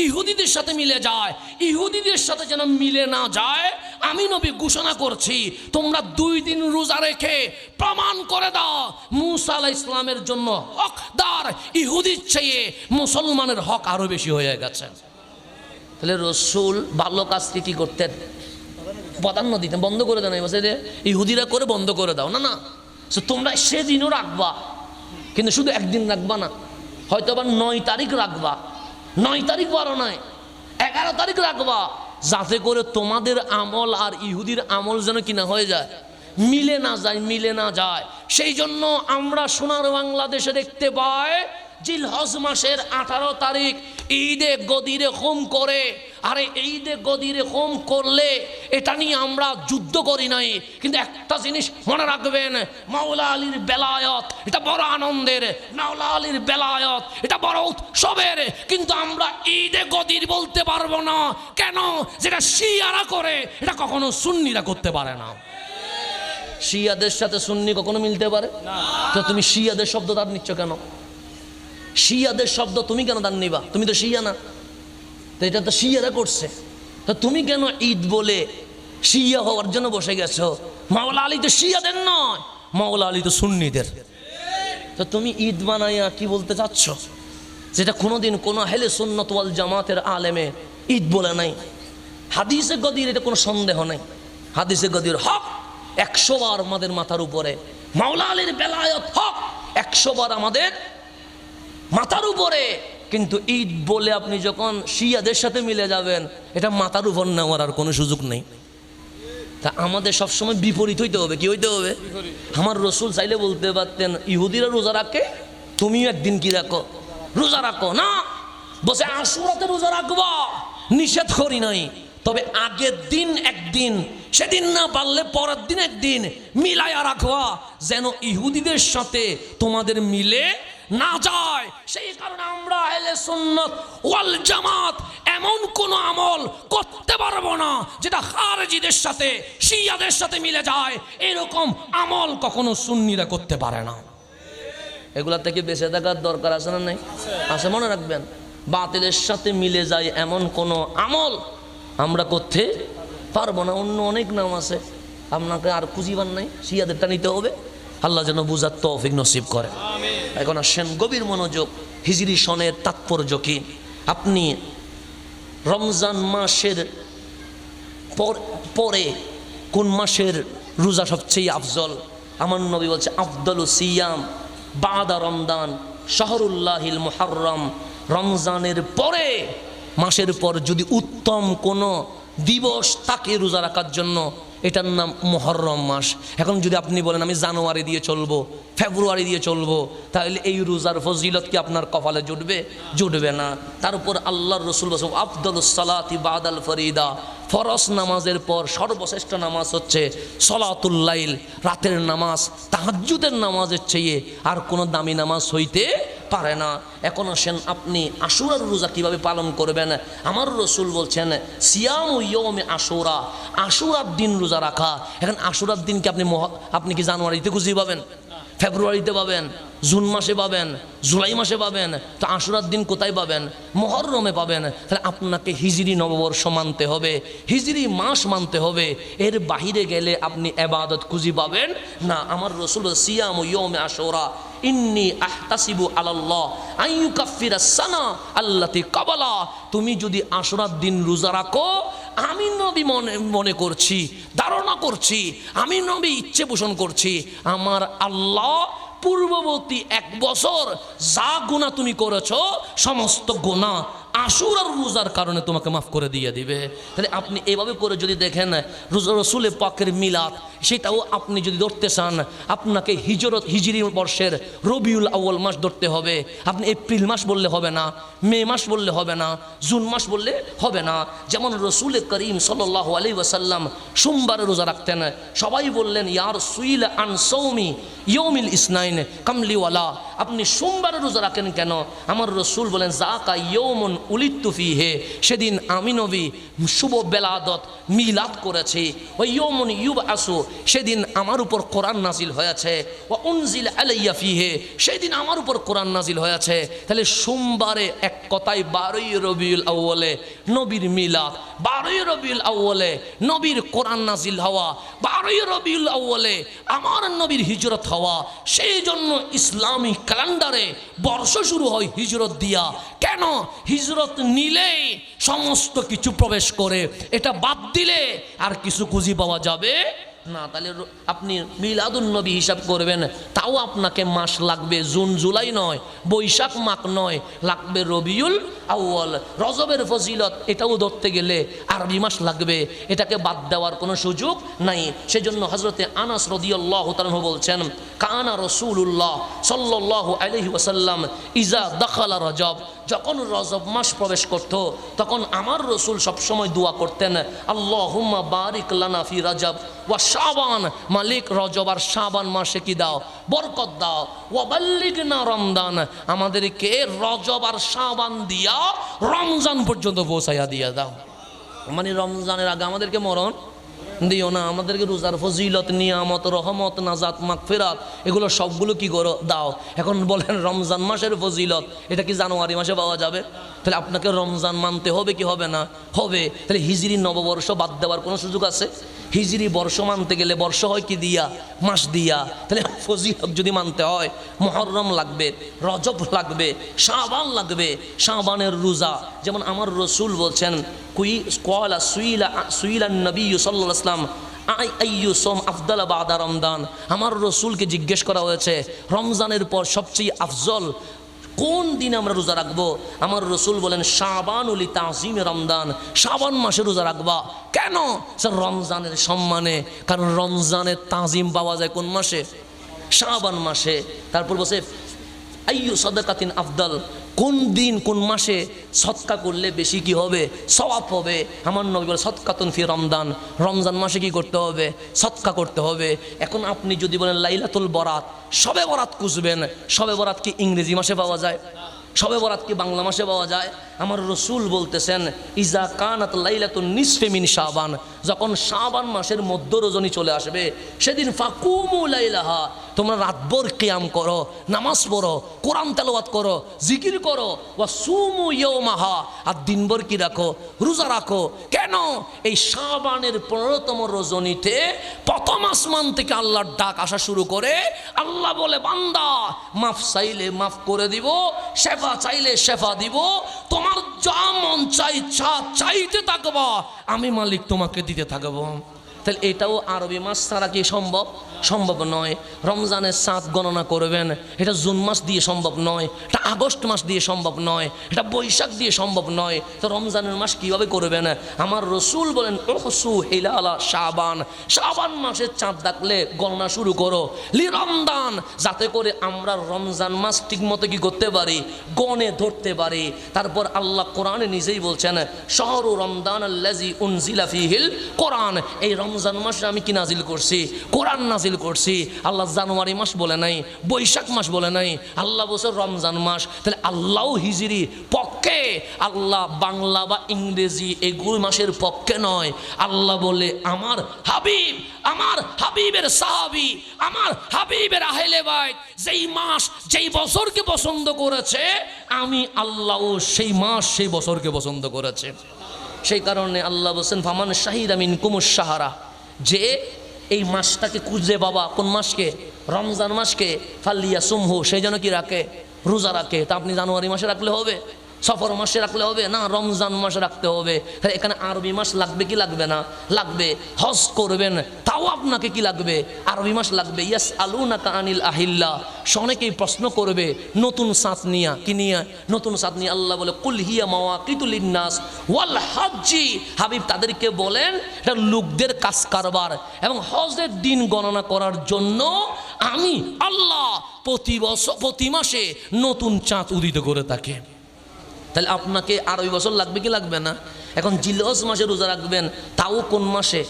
ইহুদিদের সাথে মিলে যায়, ইহুদিদের সাথে যেন মিলে না যায় আমি নবী ঘোষণা করছি, তোমরা 2 দিন রোজা রেখে প্রমাণ করে দাও মুসা আলাইহিস সালামের জন্য হকদার ইহুদির চেয়ে মুসলমানের হক আরো বেশি হয়ে গেছে। তাহলে রসুল ভালো কাজকে কি করতেন, প্রাধান্য দিতেন। বন্ধ করে দেন বলছে যে ইহুদিরা করে বন্ধ করে দাও, না না, তোমরা সেদিনও রাখবা, কিন্তু শুধু একদিন রাখবা না, হয়তো আবার 9 তারিখ রাখবা, 9 তারিখ 12 নয় 11 তারিখ রাখবা, যাতে করে তোমাদের আমল আর ইহুদির আমল যেন কিনা হয়ে যায়, মিলে না যায়। সেই জন্য আমরা সোনার বাংলাদেশে দেখতে পাই জিলহজ মাসের 18 তারিখ ঈদে গদিরে হোম করে। আরে ঈদে গদিরে হোম করলে এটা নিয়ে আমরা যুদ্ধ করি নাই, কিন্তু একটা জিনিস মনে রাখবেন, মাওলা আলীর বেলায়ত এটা বড় আনন্দের, মাওলা আলীর বেলায়ত এটা বড় উৎসবের, কিন্তু আমরা ঈদে গদির বলতে পারবো না। কেন? যেটা শিয়ারা করে এটা কখনো সুন্নিরা করতে পারে না। শিয়াদের সাথে সুন্নি কখনো মিলতে পারে না। তো তুমি শিয়াদের শব্দ তার নিচ্ছ কেন? শিয়াদের শব্দ তুমি কেন দান নিবা? তুমি তো শিয়া না, তো এটা তো শিয়ারা করছে, তো তুমি কেন ঈদ বলে শিয়া হওয়ার জন্য বসে গেছো? মাওলা আলী তো শিয়াদের নয়, মাওলা আলী তো সুন্নিদের। তো তুমি ঈদ বানাইয়া কি বলতে চাচ্ছ? যেটা কোনোদিন কোনো আহলে সুন্নাত ওয়াল জামাতের আলেমে ঈদ বলে নাই। হাদিসে গদির এটা কোনো সন্দেহ নাই, হাদিসে গদির হক 100 বার আমাদের মাথার উপরে, মাওলা আলীর বেলায়ত হক 100 বার আমাদের মাথার উপরে। কিন্তু ঈদ বলে আপনি যখন শিয়াদের সাথে মিলে যাবেন, এটা মাথার উপর নেওয়ার আর কোনো সুযোগ নেই। তা আমাদের সবসময় বিপরীত হইতে হবে। কি হইতে হবে? আমার রসুল চাইলে বলতে পারতেন ইহুদিরা রোজা রাখে, তুমিও একদিন কি রাখো, রোজা রাখো না, বসে আশুরাতে রোজা রাখবা, নিষেধ করি নাই। তবে আগের দিন একদিন, সেদিন না পারলে পরের দিন একদিন মিলাইয়া রাখবা, যেন ইহুদিদের সাথে তোমাদের মিলে না যায়। সেই কারণে আমরা আহলে সুন্নাত ওয়াল জামাত এমন কোন আমল করতে পারবো না যেটা খারেজিদের সাথে, শিয়াদের সাথে মিলে যায়। এরকম আমল কখনো সুন্নিরা করতে পারে না। এগুলা থেকে বেঁচে থাকার দরকার আছে না নাই? আছে। মনে রাখবেন, বাতিলের সাথে মিলে যায় এমন কোন আমল আমরা করতে পারবো না। অন্য অনেক নাম আছে, আপনাকে আর খুঁজিবার নাই, শিয়াদেরটা নিতে হবে। আল্লাহ যেন বুঝার তৌফিক নসিব করে। এখন আসেন গভীর মনোযোগ, হিজরি সনের তাৎপর্য কি। আপনি রমজান মাসের পরে কোন মাসের রোজা সবচেয়ে আফজল? আমার নবী বলছে আফদলুস সিয়াম বাদা রমজান শাহরুল্লাহিল মুহাররম। রমজানের পরে, মাসের পর যদি উত্তম কোনো দিবস থাকে রোজা রাখার জন্য, এটার নাম মুহররম মাস। এখন যদি আপনি বলেন আমি জানুয়ারি দিয়ে চলবো, ফেব্রুয়ারি দিয়ে চলবো, তাহলে এই রোজার ফজিলত কি আপনার কপালে জুটবে? জুটবে না। তার উপর আল্লাহর রসুল বলেন আফদলুস সালাতি বাদাল ফরিদা, ফরজ নামাজের পর সর্বশ্রেষ্ঠ নামাজ হচ্ছে সলাতুল লাইল, রাতের নামাজ। তাহাজ্জুদের নামাজের চেয়ে আর কোনো দামি নামাজ হইতে পারে না। এখন আসেন আপনি আশুরার রোজা কিভাবে পালন করবেন। আমার রসুল বলছেন সিয়ামু ইয়াউমি আশুরা, আশুরার দিন রোজা রাখা। এখন আশুরার দিন কি আপনি কি জানুয়ারিতে খুঁজে পাবেন, ফেব্রুয়ারিতে পাবেন, জুন মাসে পাবেন, জুলাই মাসে পাবেন? তো আশুরার দিন কোথায় পাবেন? মুহররমে পাবেন। তাহলে আপনাকে হিজরি নববর্ষ মানতে হবে, হিজরি মাস মানতে হবে। এর বাহিরে গেলে আপনি ইবাদত খুঁজে পাবেন না। আমার রাসূল সিয়ামু ইয়াউমি আশুরা ইন্নী আহতাসিবু আলাল্লাহ আন ইউকাফিরাস সানা আল্লাতী ক্বাবালা। তুমি যদি আশুরার দিন রোজা রাখো, আমি নবী মনে করছি, ধারণা করছি, আমি নবী ইচ্ছে পোষণ করছি, আমার আল্লাহ পূর্ববর্তী 1 বছর যা গুনাহ তুমি করেছো সমস্ত গুনাহ আশুরার রোজার কারণে তোমাকে মাফ করে দিয়ে দিবে। তাহলে আপনি এভাবে করে যদি দেখেন রসুলের পাকের মিলাদ, সেটাও আপনি যদি ধরতে চান, আপনাকে হিজরি বর্ষের রবিউল আউয়াল মাস ধরতে হবে। আপনি এপ্রিল মাস বললে হবে না, মে মাস বললে হবে না, জুন মাস বললে হবে না। যেমন রসুল করিম সাল্লাল্লাহু আলাইহি ওয়াসাল্লাম সোমবারে রোজা রাখতেন। সবাই বললেন ইয়া রাসূল আন সাওমি ইয়াউমিল ইসনাইন কামলিওয়ালা, আপনি সোমবারে রোজা রাখেন কেন? আমার রসুল বলেন যাকা ইয়াউমুন উলিদতু ফিহি, সেদিন আমি নবী শুভ বেলাদত মিলাদ করেছি। ওয়া ইয়াউমুন ইউবআসু, সেদিন আমার উপর কোরআন নাজিল হয়েছে। ওয়া উনজিলা আলাইয়া ফিহি, সেদিন আমার উপর কোরআন নাজিল হয়েছে। তাহলে সোমবারে এক কথায় 12ই রবিউল আউয়ালে নবীর মিলাদ, 12ই রবিউল আউয়ালে নবীর কোরআন নাজিল হওয়া, 12ই রবিউল আউয়ালে আমার নবীর হিজরত হওয়া। সেই জন্য ইসলামী ক্যালেন্ডারে বর্ষ শুরু হয় হিজরত দিয়া। কেন? হিজরত নিলেই সমস্ত কিছু প্রবেশ করে, এটা বাদ দিলে আর কিছু খুঁজে পাওয়া যাবে না। তাহলে আপনি মিলাদুন নবী হিসাব করবেন, তাও আপনাকে মাস লাগবে, জুন জুলাই নয়, বৈশাখ মাস নয়, লাগবে রবিউল আউয়াল। রজবের ফজিলত এটাও ধরতে গেলে আরবি মাস লাগবে, এটাকে বাদ দেওয়ার কোনো সুযোগ নাই। সেজন্য হযরতে আনাস রাদিয়াল্লাহু তাআলা বলছেন কানা রাসূলুল্লাহ সাল্লাল্লাহু আলাইহি ওয়াসাল্লাম ইজা দাখালা রজব, যখন রজব মাস প্রবেশ করত তখন আমার রসুল সবসময় দোয়া করতেন আল্লাহুম্মা বারিক লানা ফি রজব ওয়া শাবান, মালিক রজব আর শাবান মাসে কি দাও? বরকত দাও। ওয়া বাল্লিগনা রমজান, আমাদেরকে রজব আর শাবান দিয়া রমজান পর্যন্ত পৌঁছাইয়া দিয়া দাও। মানে রমজানের আগে আমাদেরকে মরণ দিও না, আমাদেরকে রোজার ফজিলত, নিয়ামত, রহমত, নাজাত, মাগফিরাত এগুলো সবগুলো কি করো দাও। এখন বলেন রমজান মাসের ফজিলত এটা কি জানুয়ারি মাসে পাওয়া যাবে? তাহলে আপনাকে রমজান মানতে হবে কি হবে না? হবে। তাহলে হিজরি নববর্ষ বাদ দেওয়ার কোনো সুযোগ আছে? হিজরি বর্ষ মানতে গেলে বর্ষ হয় কি দিয়া? মাস দিয়া। তাহলে ফজিলত যদি মানতে হয় মুহররম লাগবে, রজব লাগবে, শাবান লাগবে। শাবানের রোজা যেমন আমার রসুল বলছেন সুইলা নবী সাল্লাল্লাহু আলাইহি ওয়াসাল্লাম আইয়ু সোম আফদাল বাদা রমজান, আমার রসুলকে জিজ্ঞেস করা হয়েছে রমজানের পর সবচেয়ে আফজল কোন দিন আমরা রোজা রাখবো? আমার রসুল বলেন শাবানুল তাজিম রমজান, শাবান মাসে রোজা রাখবা। কেন? স্যার রমজানের সম্মানে, কারণ রমজানের তাজিম পাওয়া যায় কোন মাসে? শাবান মাসে। তারপর বসে আইয়ু সাদাকাতিন আফদাল, কোন দিন কোন মাসে সদকা করলে বেশি কি হবে? সওয়াব হবে। আমার নবী বলে সদকাতুন ফি রমজান, রমজান মাসে কি করতে হবে? সদকা করতে হবে। এখন আপনি যদি বলেন লাইলাতুল বরাত, শবে বরাত খুঁজবেন, শবে বরাত কি ইংরেজি মাসে পাওয়া যায়? শবে বরাত কি বাংলা মাসে পাওয়া যায়? আমার রসুল বলতেছেন ইজা কানাত লাইলাতুন নিসফে মিন শাবান, যখন শাবান মাসের মধ্য রজনী চলে আসবে সেদিন ফাকুমু লাইলাহা, তোমরা রাতভর কিয়াম করো, নামাজ পড়ো, কোরআন তেলাওয়াত করো, জিকির করো। ওয়া সুমু ইয়াওমাহা, আর দিনভর কি রাখো? রোজা রাখো। কেন? এই শাবানের 15তম রজনীতে প্রথম আসমান থেকে আল্লাহর ডাক আসা শুরু করে। আল্লাহ বলে বান্দা মাফ চাইলে মাফ করে দিব, শেফা চাইলে শেফা দিব, তোমার যা মন চাই চাইতে থাকবা, আমি মালিক তোমাকে দিতে থাকবো। তাহলে এটাও আরবি মাস ছাড়া কি সম্ভব? সম্ভব নয়। রমজানের চাঁদ গণনা করবেন, এটা জুন মাস দিয়ে সম্ভব নয়, এটা আগস্ট মাস দিয়ে সম্ভব নয়, এটা বৈশাখ দিয়ে সম্ভব নয়। তো রমজানের মাস কিভাবে করবেন? আমার রসুল বলেন ওহসু হিলালা শাবান, শাবান মাসের চাঁদ দেখলে গণনা শুরু করো লি রমজান, যাতে করে আমরা রমজান মাস ঠিক মতো কি করতে পারি? গণে ধরতে পারি। তারপর আল্লাহ কোরআনে নিজেই বলছেন শহরু রমজান আল্লাযী উনজিলা ফীহিল কোরআন, এই রমজান মাসে আমি কি নাজিল করছি? কোরআন নাজিল করছি। আল্লাহ জানুয়ারি মাস বলে নাই, বৈশাখ মাস বলে নাই, আল্লাহ বলছে রমজান মাস। তাহলে আল্লাহ হিজরি পক্ষে, আল্লাহ বাংলা বা ইংরেজি এগুলো মাসের পক্ষে নয়। আল্লাহ বলে আমার হাবিব, আমার হাবিবের সাহাবী, আমার হাবিবের আহলে বাইত যেই মাস যেই বছরকে পছন্দ করেছে, আমি আল্লাহ সেই মাস সেই বছরকে পছন্দ করেছে। সেই কারণে আল্লাহ বলছেন ফামান শাহিদা মিনকুমুশ শাহরা, যে এই মাসটাকে খুঁজে বাবা, কোন মাসকে? রমজান মাসকে। ফালিয়াসুমহু, সেই জন্য কি রাখে? রোজা রাখে। তা আপনি জানুয়ারি মাসে রাখলে হবে? সফর মাসে রাখলে হবে না? রমজান মাসে রাখতে হবে। এখানে আরবি মাস লাগবে কি লাগবে না? লাগবে। হজ করবেন তাও আপনাকে কি লাগবে? আরবি মাস লাগবে। ইয়াস আলুনাকা আনিল আহিল্লা, অনেকেই প্রশ্ন করবে নতুন সাত নিয়া, কি নিয়ে? নতুন সাত নিয়ে। আল্লাহ বলে কুল হিয়া মাওয়াকিতুল লিন্নাস ওয়াল হজ্জি, হাবিব তাদেরকে বলেন এটা লোকদের কাজ কারবার এবং হজের দিন গণনা করার জন্য আমি আল্লাহ প্রতি মাসে নতুন চাঁদ উদিত করে থাকি। তাহলে আপনাকে আরবি বছর লাগবে কি লাগবে না? এখন জিলহজ মাসে রোজা রাখবেন, তাও কোন মাসে?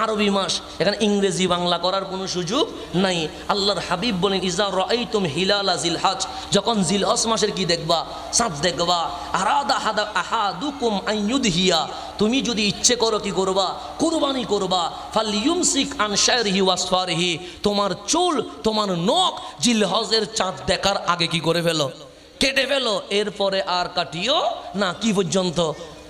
আরবি মাস। এখানে ইংরেজি বাংলা করার কোনো সুযোগ নাই। আল্লাহর হাবিব বলেন ইজা রাআইতুম হিলালা জিলহজ, যখন জিলহজ মাসের কি দেখবা? চাঁদ দেখবা। আরাদা আহাদুকুম আন ইউদহিয়া, তুমি যদি ইচ্ছে করো কি করবা? কুরবানি করবা। ফালিয়ুমসিক আন শারিহি ওয়াসফারিহি, তোমার চুল তোমার নখ জিলহজের চাঁদ দেখার আগে কি করে ফেলো? কেটে ফেলো। এরপরে আর কাটিও না। কি পর্যন্ত?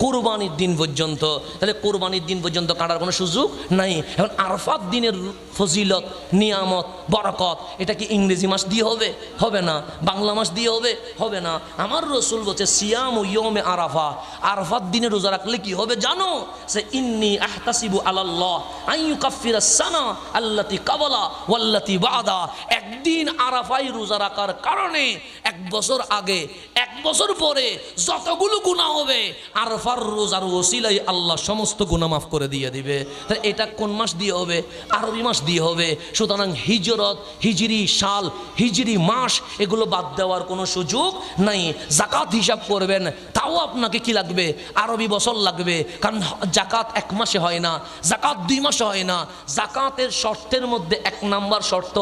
কোরবানির দিন পর্যন্ত। তাহলে কোরবানির দিন পর্যন্ত কাটার কোনো সুযোগ নাই। এখন আরফাত দিনের ফজিলত, নিয়ামত, বরকত, এটা কি ইংরেজি মাস দিয়ে হবে? হবে না। বাংলা মাস দিয়ে হবে? হবে না। আমার রসুল বলছে সিয়াম ইয়মে আরাফা, আরফাত দিনে রোজা রাখলে কি হবে জানো? সে ইন্নি আহতাসিবু আলাল্লাহ আন ইউকাফিরাস সানা আল্লাতি কাবলা ওয়াল্লাতি বাদা, একদিন আরাফায় রোজা রাখার কারণে এক বছর আগে এক বছর পরে যতগুলো গুনাহ হবে আরফার রোজার ওসিলাই আল্লাহ সমস্ত গুনাহ মাফ করে দিয়ে দিবে। তাহলে এটা কোন মাস দিয়ে হবে? আরবি মাস দিয়ে হবে। সুতরাং হিজরত, হিজরি সাল, হিজরি মাস এগুলো বাদ দেওয়ার কোনো সুযোগ নাই। জাকাত হিসাব করবেন তাও আপনাকে কি লাগবে? আরবি বছর লাগবে। কারণ জাকাত এক মাসে হয় না, জাকাত 2 মাসে হয় না। জাকাতের শর্তের মধ্যে 1 নাম্বার শর্ত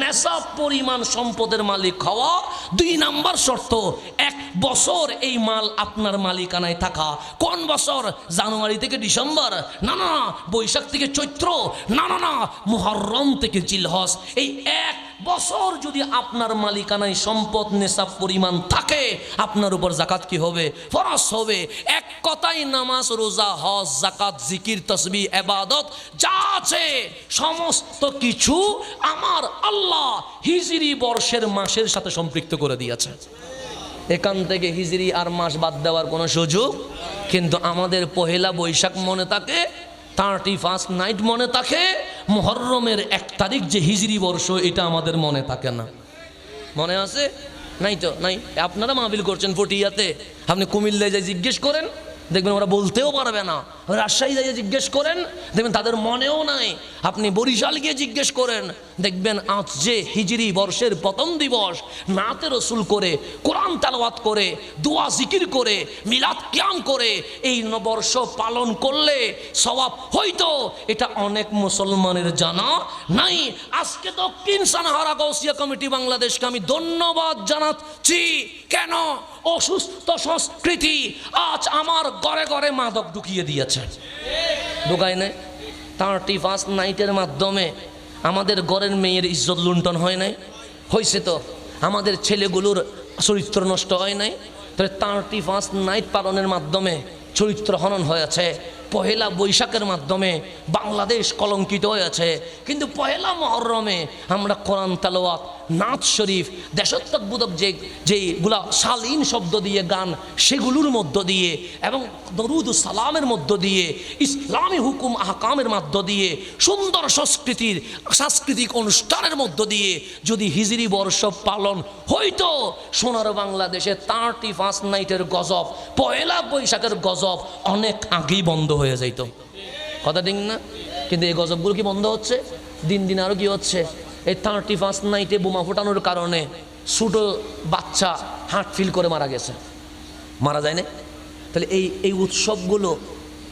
নেশাব পরিমাণ সম্পদের মালিক হওয়া, 2 নাম্বার শর্ত 1 বছর এই মাল আপনার মালিকানায় থাকা। কোন বছর? জানুয়ারি থেকে ডিসেম্বর না, না বৈশাখ থেকে চৈত্র না, না না মুহররম থেকে জিলহজ। এই 1 বছর যদি আপনার মালিকানায় সম্পদ নেশাব পরিমাণ থাকে, আপনার উপর জাকাত কি হবে? ফরজ হবে। এক কথায় নামাজ, রোজা, হজ, জাকাত, জিকির, তাসবিহ, ইবাদত যা আছে সমস্ত কিছু আমার আল্লাহ হিজরি বর্ষের মাসের সাথে সম্পৃক্ত করে দিয়েছে। এখান থেকে হিজরি আর মাস বাদ দেওয়ার কোনো সুযোগ। কিন্তু আমাদের পহেলা বৈশাখ মনে থাকে, 31 নাইট মনে থাকে, মুহররমের 1 তারিখ যে হিজরি বর্ষ এটা আমাদের মনে থাকে না। মনে আছে? নাই তো নাই। আপনারা মাহফিল করছেন ফটিয়াতে, আপনি কুমিল্লায় যাই জিজ্ঞেস করেন দেখবেন ওরা বলতেও পারবে না। রাজশাহী যাইয়ে জিজ্ঞেস করেন দেখবেন তাদের মনেও নাই। আপনি বরিশাল গিয়ে জিজ্ঞেস করেন দেখবেন আজ যে হিজরি বর্ষের প্রথম দিবস, নাতে রসুল করে, কোরআন তালাওয়াত করে, দোয়া জিকির করে, মিলাদ কিয়াম করে এই নববর্ষ পালন করলে সওয়াব হইতো, এটা অনেক মুসলমানের জানা নাই। আজকে দক্ষিণ সানাহারা গাউসিয়া কমিটি বাংলাদেশকে আমি ধন্যবাদ জানাচ্ছি। কেন? অসুস্থ সংস্কৃতি আজ আমার ঘরে ঘরে মাদক ঢুকিয়ে দিয়েছে। ঢুকায় নাই? 31 নাইটের মাধ্যমে আমাদের ঘরের মেয়ের ইজ্জত লুণ্ঠন হয় নাই? হয়েছে তো। আমাদের ছেলেগুলোর চরিত্র নষ্ট হয় নাই? তাহলে 31 নাইট পালনের মাধ্যমে চরিত্র হনন হয়েছে। পহেলা বৈশাখের মাধ্যমে বাংলাদেশ কলঙ্কিত হয়েছে। কিন্তু পহেলা মুহররমে আমরা কোরআন তেলাওয়াত, নাচ শরীফ, দেশত্ববোধক যেগুলা শালীন শব্দ দিয়ে গান সেগুলোর মধ্য দিয়ে এবং দরুদ ও সালামের মধ্য দিয়ে ইসলামী হুকুম আহকামের মধ্য দিয়ে সুন্দর সংস্কৃতির সাংস্কৃতিক অনুষ্ঠানের মধ্য দিয়ে যদি হিজরি বর্ষ পালন হইতো, সোনার বাংলাদেশে 31 নাইটের গজব, পহেলা বৈশাখের গজব অনেক আগেই বন্ধ হয়ে যাইতো। কথা ঠিক না? কিন্তু এই গজবগুলো কি বন্ধ হচ্ছে? দিন দিন আরো কি হচ্ছে? এই 31 নাইটে বোমা ফোটানোর কারণে ছোট বাচ্চা হার্ট ফিল করে মারা গেছে। মারা যায় না? তাহলে এই উৎসবগুলো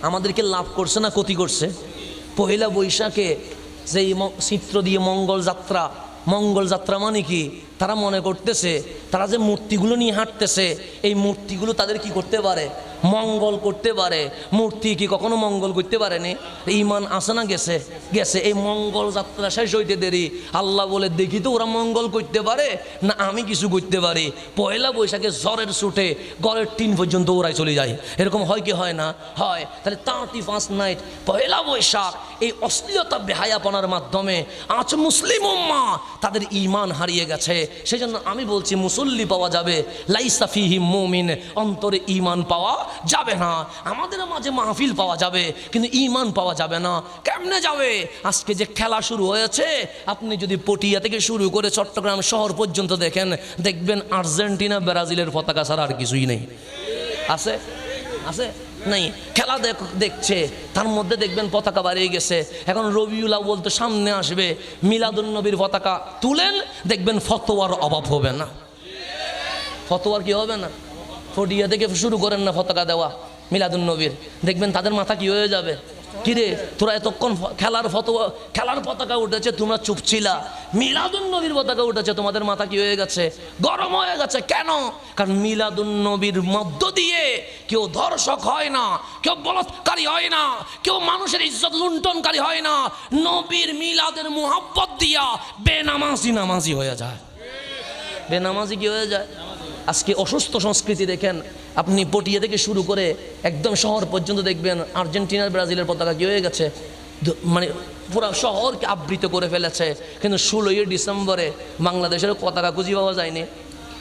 আমাদেরকে লাভ করছে না ক্ষতি করছে? পহেলা বৈশাখে যেই চিত্র দিয়ে মঙ্গল যাত্রা মানে কি, তারা মনে করতেছে তারা যে মূর্তিগুলো নিয়ে হাঁটতেছে এই মূর্তিগুলো তাদের কি করতে পারে, মঙ্গল করতে পারে। মূর্তি কি কখনো মঙ্গল করতে পারেনি? ঈমান আছে না গেছে? গেছে। এই মঙ্গল যাত্রা শেষ হইতে দেরি আল্লাহ বলে দেখি তো ওরা মঙ্গল করতে পারে না আমি কিছু করতে পারি। পয়লা বৈশাখে জ্বরের ছুটে ঘরের টিন পর্যন্ত ওরাই চলে যায়, এরকম হয় কি হয় না? হয়। তাহলে 31 নাইট পয়লা বৈশাখ এই অশ্লীলতা বেহায়াপনার মাধ্যমে আজ মুসলিম উম্মাহ তাদের ঈমান হারিয়ে গেছে। সেজন্য আমি বলছি মুসল্লি পাওয়া যাবে, লাইসা ফিহি মুমিন, অন্তরে ঈমান পাওয়া যাবে না। আমাদের মাঝে মাহফিল পাওয়া যাবে কিন্তু ঈমান পাওয়া যাবে না। কেমনে যাবে? আজকে যে খেলা শুরু হয়েছে, আপনি যদি পটিয়া থেকে শুরু করে চট্টগ্রাম শহর পর্যন্ত দেখবেন আর্জেন্টিনা ব্রাজিলের পতাকা ছাড়া আর কিছুই নেই। আছে আছে নাই? খেলা দেখছে, তার মধ্যে দেখবেন পতাকা বাড়িয়ে গেছে। এখন রবিউল আউয়াল তো সামনে আসবে, মিলাদুন নবীর পতাকা তুলেন, দেখবেন ফতোয়ার অভাব হবে না। ফতোয়ার কি হবে না? ফটিয়া থেকে শুরু করেন না পতাকা দেওয়া মিলাদুন নবীর, দেখবেন তাদের মাথা কি হয়ে যাবে, কিরে তোরা এতক্ষণ খেলার পতাকা উঠেছে তোমরা চুপ ছিলা, মিলাদুন নবীর পতাকা উঠেছে তোমাদের মাথা কি হয়ে গেছে, গরম হয়ে গেছে। কেন? কারণ মিলাদুন নবীর মধ্য দিয়ে কেউ ধর্ষক হয় না, কেউ বলৎকারী হয় না, কেউ মানুষের ইজ্জত লুণ্ঠনকারী হয় না। নবীর মিলাদের মুহাব্বত দিয়া বেনামাজি হয়ে যায়। বেনামাজি কি হয়ে যায়? আজকে অসুস্থ সংস্কৃতি দেখেন, আপনি পটিয়া থেকে শুরু করে একদম শহর পর্যন্ত দেখবেন আর্জেন্টিনার ব্রাজিলের পতাকা কি হয়ে গেছে, মানে পুরো শহরকে আবৃত করে ফেলেছে। কিন্তু 16ই ডিসেম্বরে বাংলাদেশের পতাকা খুঁজে পাওয়া যায়নি,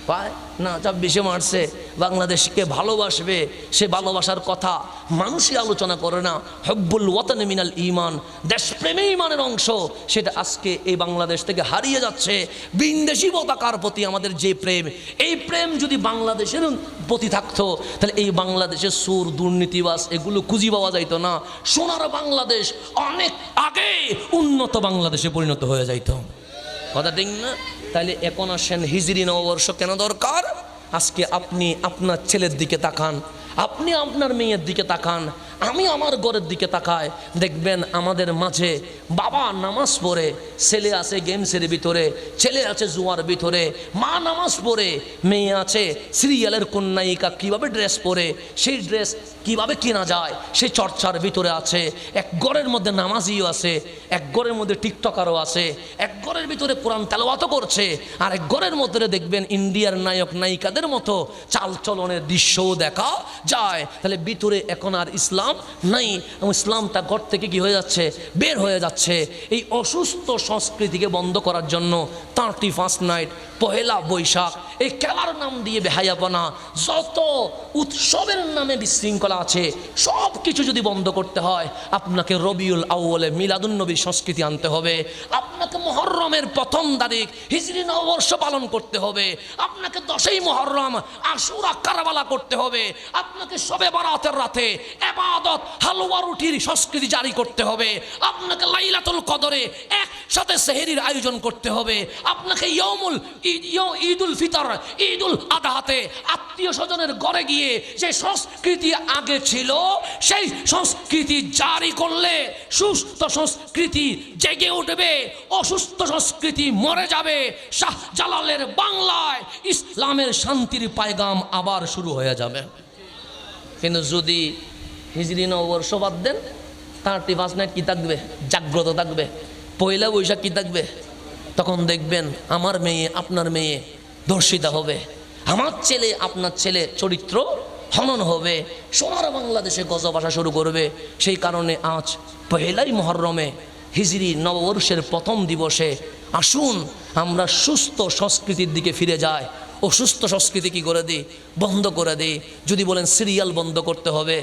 পায় না। 26শে মার্চে বাংলাদেশকে ভালোবাসবে, সে ভালোবাসার কথা মানুষই আলোচনা করে না। হব্বুল ওয়াতান মিনাল ঈমান, দেশপ্রেমে ঈমানের অংশ, সেটা আজকে এই বাংলাদেশ থেকে হারিয়ে যাচ্ছে। বিদেশি পতাকার প্রতি আমাদের যে প্রেম, এই প্রেম যদি বাংলাদেশের প্রতি থাকতো তাহলে এই বাংলাদেশের সুর দুর্নীতিবাজ এগুলো খুঁজে পাওয়া যাইত না। সোনার বাংলাদেশ অনেক আগে উন্নত বাংলাদেশে পরিণত হয়ে যাইত। কথা ঠিক না? তাহলে এখন আসেন হিজরি নববর্ষ কেন দরকার? আজকে আপনি আপনার ছেলের দিকে তাকান, আপনি আপনার মেয়ের দিকে তাকান, আমি আমার ঘরের দিকে তাকায়, দেখবেন আমাদের মাঝে বাবা নামাজ পড়ে, ছেলে আছে গেমসের ভিতরে, ছেলে আছে জুয়ার ভিতরে, মা নামাজ পড়ে, মেয়ে আছে সিরিয়ালের কন্যায়িকা কীভাবে ড্রেস পরে, সেই ড্রেস কিভাবে কেনা যায় সেই চর্চার ভিতরে আছে। এক ঘরের মধ্যে নামাজিও আছে, এক ঘরের মধ্যে টিকটকারও আছে, এক ঘরের ভিতরে কোরআন তেলাওয়াতও করছে, আর এক ঘরের মধ্যে দেখবেন ইন্ডিয়ার নায়ক নায়িকাদের মতো চালচলনের দৃশ্যও দেখা যায়। তাহলে ভিতরে এখন আর ইসলাম নাই, ইসলামটা ঘর থেকে কি হয়ে যাচ্ছে, বের হয়ে যাচ্ছে। এই অসুস্থ সংস্কৃতিকে বন্ধ করার জন্য 31 নাইট পহেলা বৈশাখ এই খেলার নাম দিয়ে বেহায়াপনা, যত উৎসবের নামে বিশৃঙ্খলা আছে সব কিছু যদি বন্ধ করতে হয়, আপনাকে রবিউল আউয়ালে মিলাদুন নবীর সংস্কৃতি আনতে হবে, আপনাকে মুহররমের 1ম তারিখ হিজরি নববর্ষ পালন করতে হবে, আপনাকে 10ই মুহররম আশুরা কারবালা করতে হবে, আপনাকে শবে বারাতের রাতে ইবাদত হালুয়া রুটির সংস্কৃতি জারি করতে হবে, আপনাকে লাইলাতুল কদরে একসাথে সেহরির আয়োজন করতে হবে, আপনাকে ঈদুল ফিতর ঈদুল আদাহাতে আত্মীয় স্বজনের ঘরে গিয়ে যে সংস্কৃতি আগে ছিল সেই সংস্কৃতি জারি করলে সুস্থ সংস্কৃতি জেগে উঠবে, অসুস্থ সংস্কৃতি মরে যাবে। শাহজালালের বাংলায় ইসলামের শান্তির পায়গাম আবার শুরু হয়ে যাবে। কিন্তু যদি হিজরি নববর্ষ বাদ দেন, 31 নাইট কি থাকবে, জাগ্রত থাকবে। পয়লা বৈশাখ কি থাকবে, তখন দেখবেন আমার মেয়ে আপনার মেয়ে ধর্ষিতা হবে, আমার ছেলে আপনার ছেলে চরিত্র হনন হবে, সোনার বাংলাদেশে গজব আসা শুরু করবে। সেই কারণে আজ পহেলাই মুহররমে হিজরি নববর্ষের 1ম দিবসে আসুন আমরা সুস্থ সংস্কৃতির দিকে ফিরে যাই। অসুস্থ সংস্কৃতি কি করে দিই, বন্ধ করে দিই। যদি বলেন সিরিয়াল বন্ধ করতে হবে,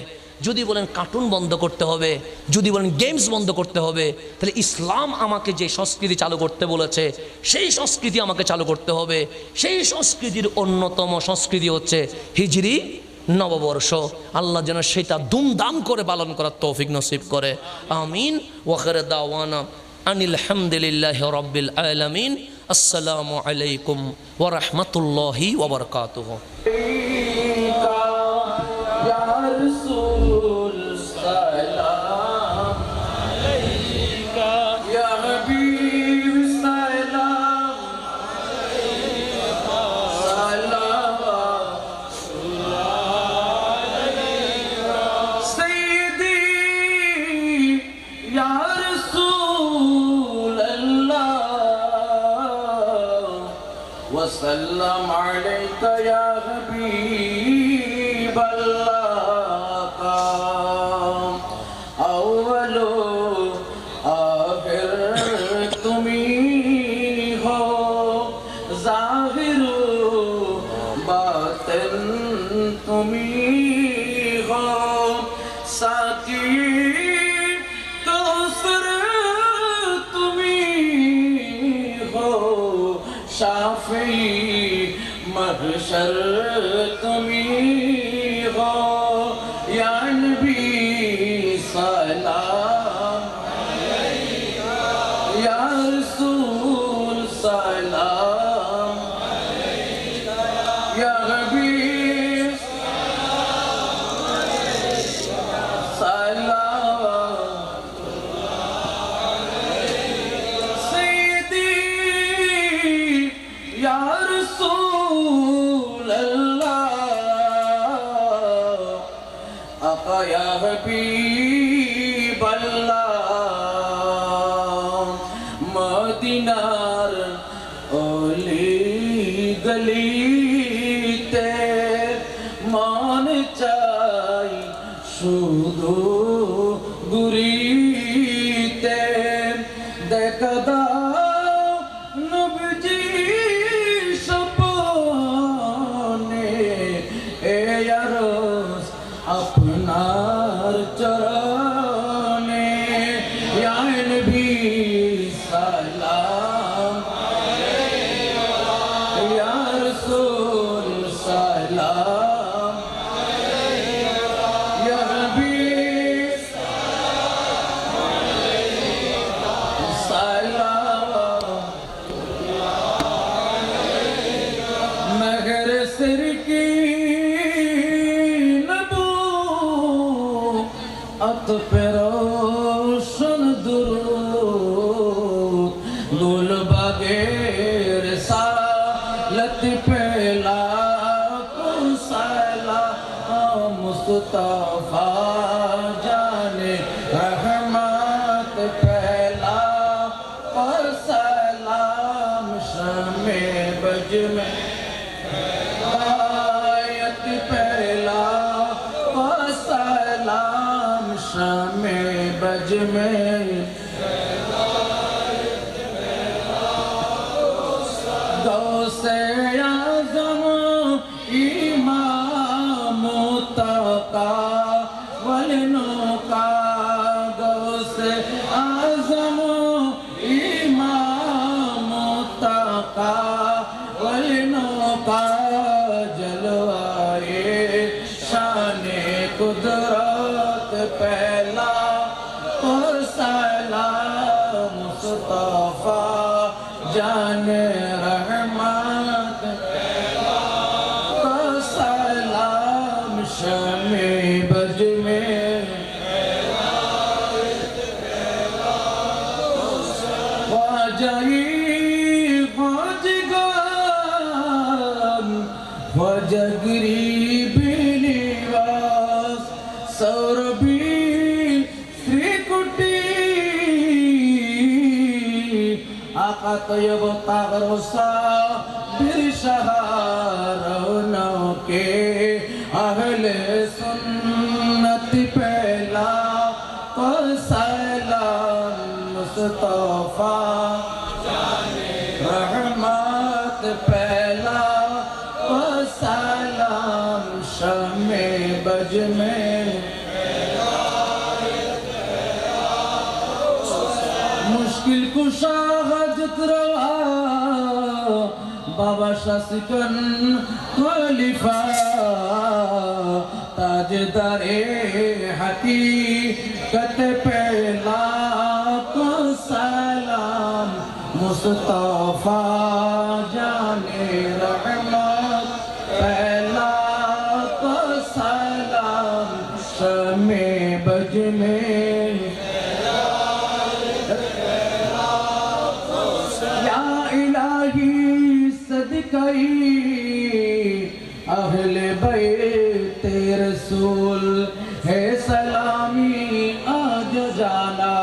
যদি বলেন কার্টুন বন্ধ করতে হবে, যদি বলেন গেমস বন্ধ করতে হবে, তাহলে ইসলাম আমাকে যে সংস্কৃতি চালু করতে বলেছে সেই সংস্কৃতি আমাকে চালু করতে হবে। সেই সংস্কৃতির অন্যতম সংস্কৃতি হচ্ছে হিজরি নববর্ষ। আল্লাহ যেন সেটা দুমদাম করে পালন করার তৌফিক নসিব করে, আমিন। ওয়াখির দাওয়ানা আনিল হামদুলিল্লাহি রাব্বিল আলামিন। আসসালামু আলাইকুম ওয়া রাহমাতুল্লাহি ওয়া বারাকাতুহু। Ya Rasul, salam alaykum. وسلم عليك يا حبيب الله اول آخر تمہیں ہو ظاہر باطن تمہیں ہو ساقی کوثر تمہیں ہو شافعی محشر تمہیں ہو یا نبی سلام یا رسول سلام یا حبیب سلام سیدی یا رسول اللہ آقا یا حبیب اللہ مدینار اولی گلی تے مان چائی شودو گری تے دیکھا دا نبجی شپانے اے یاروس اپنار چرانے یا نبی سلام یا رسول سلام یا حبیب سلام مگر سر کی نبوت پہ روشن درود گل بغیر سالت پہ لاکھوں سلام مصطفیٰ جان رحمت پہلا پر سلام شمع بج میں آیت پہلا پر سلام شمع بج میں غوث اعظم امام متقی والنقا غوث اعظم امام متقی والنقا جلوائے شان قدرت پہلا اور سلام مصطفیٰ جان رحمت اور سلام شمع بج میں خواجہی خواجگان خواجگری بلیواس سوربی سریکٹی آقا طیب طاہر صابر شہرونوں کے اہل سنت پہلا پر سلام مصطفیٰ رحمت پہلا پر سلام شمع بج میں مشکل کشا حاجت روا بابا شاہ سکن خلیفہ تاجدار حقیقت پہلا کو سلام مصطفیٰ جان رحمت پہلا کو سلام شمع بج میں اہل بیت رسول ہے سلامی آج جانا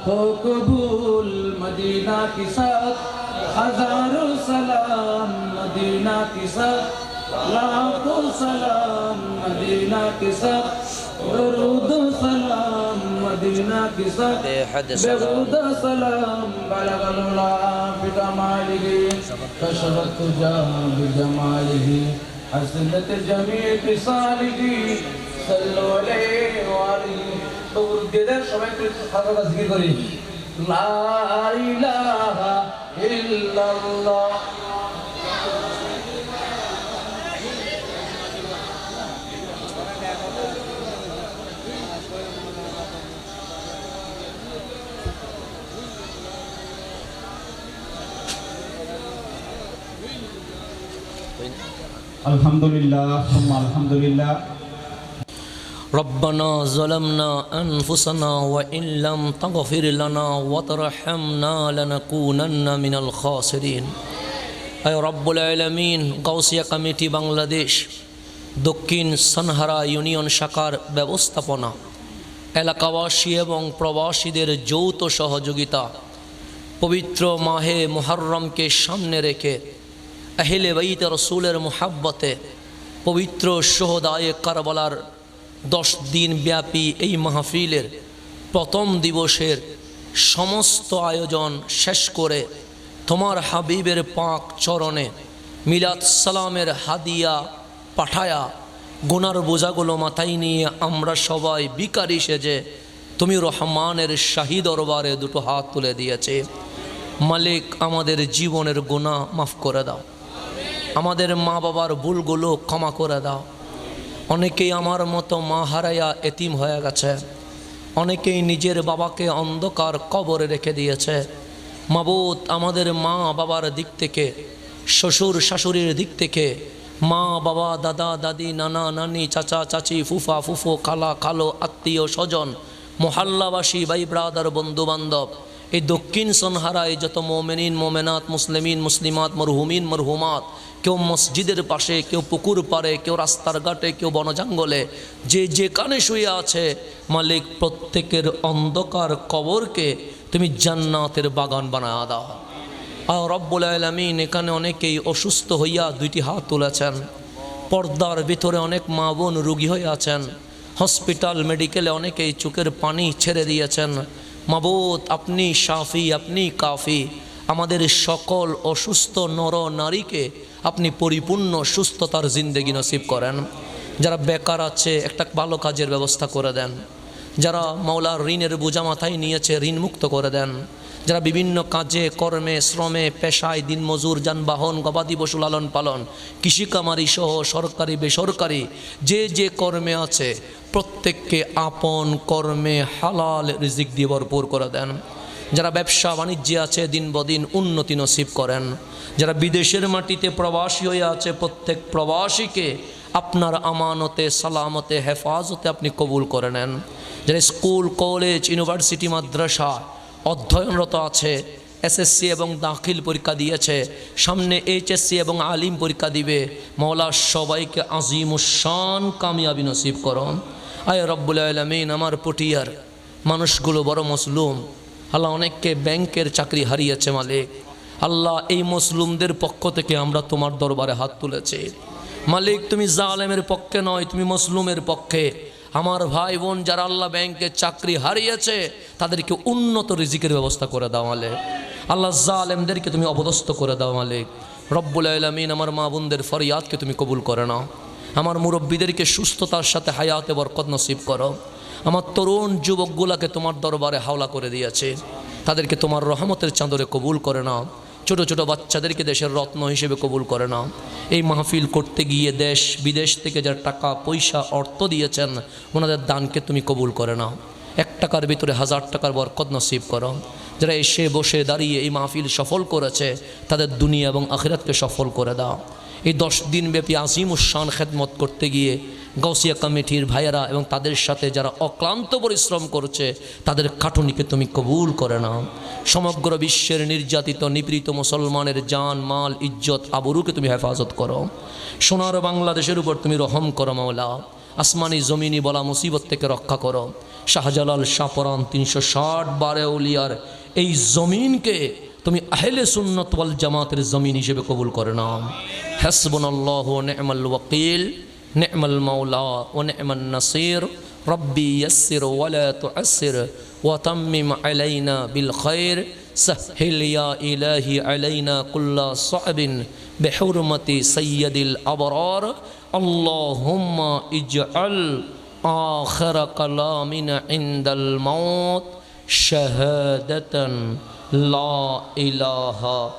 ہو قبول مدینہ کی ساتھ ہزاروں سلام مدینہ सलाम मदीना के साथ दरूद सलाम मदीना के साथ बेहुद सलाम बलगल उला बिकमालिही कशरत तुजा बिजमालिही हसनत जमी बिसालिही सल्लु अलैहि व आलिहि तो उर्देदार সবাই খাতা জিকির করি লা ইলাহা ইল্লাল্লাহ আলহামদুলিল্লাহ সুম্মা আলহামদুলিল্লাহ ربنا ظلمنا أنفسنا وإن لم تغفر لنا وترحمنا لنكونن من الخاسرين أي رب العالمين গাউসিয়া কমিটি বাংলাদেশ দক্ষিণ সানহারা ইউনিয়ন শাখার ব্যবস্থাপনা এলাকাবাসী এবং প্রবাসীদের যৌথ সহযোগিতা পবিত্র মাহে মুহররমকে সামনে রেখে আহলে বাইত রাসূলের মুহাব্বতে পবিত্র শুহাদায়ে কারবালার 10 দিন ব্যাপী এই মাহফিলের প্রথম দিবসের সমস্ত আয়োজন শেষ করে তোমার হাবিবের পাক চরণে মিলাদ সালামের হাদিয়া পাঠায়া গুনার বোঝাগুলো মাথায় নিয়ে আমরা সবাই বিকারি সেজে তুমি রহমানের শাহী দরবারে দুটো হাত তুলে দিয়েছে। মালিক, আমাদের জীবনের গুনাহ মাফ করে দাও, আমাদের মা বাবার ভুলগুলো ক্ষমা করে দাও। অনেকেই আমার মতো মা হারায়া এতিম হয়ে গেছে, অনেকেই নিজের বাবাকে অন্ধকার কবরে রেখে দিয়েছে। মাবুদ, আমাদের মা বাবার দিক থেকে, শ্বশুর শাশুড়ির দিক থেকে, মা বাবা দাদা দাদি নানা নানি চাচা চাচি ফুফা ফুফো খালা খালো আত্মীয় স্বজন মহল্লাবাসী ভাই ব্রাদার বন্ধু বান্ধব এই দক্ষিণ সনহারায় যত মোমেনিন মোমেনাত মুসলিমিন মুসলিমাত মরহুমিন মরহুমাত, কেউ মসজিদের পাশে, কেউ পুকুর পাড়ে, কেউ রাস্তার ঘাটে, কেউ বনজঙ্গলে, যে যেখানে শুয়ে আছে মালিক প্রত্যেকের অন্ধকার কবরকে তুমি জান্নাতের বাগান বানায়া দাও। আর রব্বুল আলামিন, এখানে অনেকেই অসুস্থ হইয়া দুইটি হাত তুলেছেন, পর্দার ভিতরে অনেক মা বোন রোগী হয়ে আছেন, হসপিটাল মেডিকেলে অনেকেই চোখের পানি ছেড়ে দিয়েছেন। মাবুদ, আপনি শাফি, আপনি কাফি, আমাদের সকল অসুস্থ নর নারীকে আপনি পরিপূর্ণ সুস্থতার জিন্দেগি নসিব করেন। যারা বেকার আছে একটা ভালো কাজের ব্যবস্থা করে দেন, যারা মাওলার ঋণের বোঝা মাথায় নিয়েছে ঋণ মুক্ত করে দেন, যারা বিভিন্ন কাজে কর্মে শ্রমে পেশায় দিনমজুর যানবাহন গবাদি পশু লালন পালন কৃষিকামারি সহ সরকারি বেসরকারি যে যে কর্মে আছে প্রত্যেককে আপন কর্মে হালাল রিজিক দিয়ে ভরপুর করে দেন। যারা ব্যবসা বাণিজ্যে আছে দিন বদিন উন্নতি নসিব করেন। যারা বিদেশের মাটিতে প্রবাসী হয়ে আছে প্রত্যেক প্রবাসীকে আপনার আমানতে সালামতে হেফাজতে আপনি কবুল করে নেন। যারা স্কুল কলেজ ইউনিভার্সিটি মাদ্রাসা অধ্যয়নরত আছে, এসএসসি এবং দাখিল পরীক্ষা দিয়েছে, সামনে এইচএসসি এবং আলিম পরীক্ষা দিবে, মওলা সবাইকে আজিমুশান কামিয়াবি নসিব করো। আয় রব্বুল আলামিন, আমার পটিয়ার মানুষগুলো বড় মজলুম আল্লাহ, অনেককে ব্যাংকের চাকরি হারিয়েছে মালিক। আল্লাহ, এই মজলুমদের পক্ষ থেকে আমরা তোমার দরবারে হাত তুলেছি মালিক। তুমি জালেমের পক্ষে নয়, তুমি মজলুমের পক্ষে। আমার ভাই বোন যারা আল্লাহ ব্যাংকে চাকরি হারিয়েছে তাদেরকে উন্নত রিজিকের ব্যবস্থা করে দাও মালিক। আল্লাহ, জালেমদেরকে তুমি অপদস্থ করে দাও মালিক। রব্বুল আলামিন, আমার মা বোনদের ফরিয়াদকে তুমি কবুল করে নাও। আমার মুরব্বীদেরকে সুস্থতার সাথে হায়াতে বরকত নসিব করো। আমার তরুণ যুবকগুলাকে তোমার দরবারে হাওলা করে দিয়েছে, তাদেরকে তোমার রহমতের চাদরে কবুল করে নাও। ছোট ছোট বাচ্চাদেরকে দেশের রত্ন হিসেবে কবুল করে নাও। এই মাহফিল করতে গিয়ে দেশ বিদেশ থেকে যারা টাকা পয়সা অর্থ দিয়েছেন ওনাদের দানকে তুমি কবুল করে নাও। 1 টাকার ভিতরে 1000 টাকার বরকত নসিব করো। যারা এসে বসে দাঁড়িয়ে এই মাহফিল সফল করেছে তাদের দুনিয়া এবং আখিরাতকে সফল করে দাও। এই 10 দিন ব্যাপী আজিমুশান খেদমত করতে গিয়ে গাউসিয়া কমিটির ভাইয়েরা এবং তাদের সাথে যারা অক্লান্ত পরিশ্রম করছে তাদের খাটুনিকে তুমি কবুল করে নাও। সমগ্র বিশ্বের নির্যাতিত নিপীড়িত মুসলমানের জান মাল ইজ্জত আবরুকে তুমি হেফাজত করো। সোনার বাংলাদেশের উপর তুমি রহম করো মাওলা। আসমানি জমিনি বলা মুসিবত থেকে রক্ষা করো। শাহজালাল শাহপরান 360 বারে উলিয়ার এই জমিনকে তুমি আহলে সুন্নাত ওয়াল জামাতের জমিন হিসেবে কবুল করে নাও। হাসবুনাল্লাহু ওয়া নি'মাল ওয়াকিল। নি'মাল মাওলা ওয়া নি'মান নাসির রব্বি ইয়াসসির ওয়া লা তু'আসসির ওয়া তাম্মিম আলাইনা বিল খায়র সাহহিল ইয়া ইলাহি আলাইনা কুল্লা সা'বিন বিহুরমাতি সাইয়্যিদিল আবরার আল্লাহুম্মা ইজআল آخر كلامنا عند الموت شهادة لا إله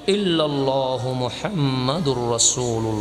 إلا الله محمد رسول الله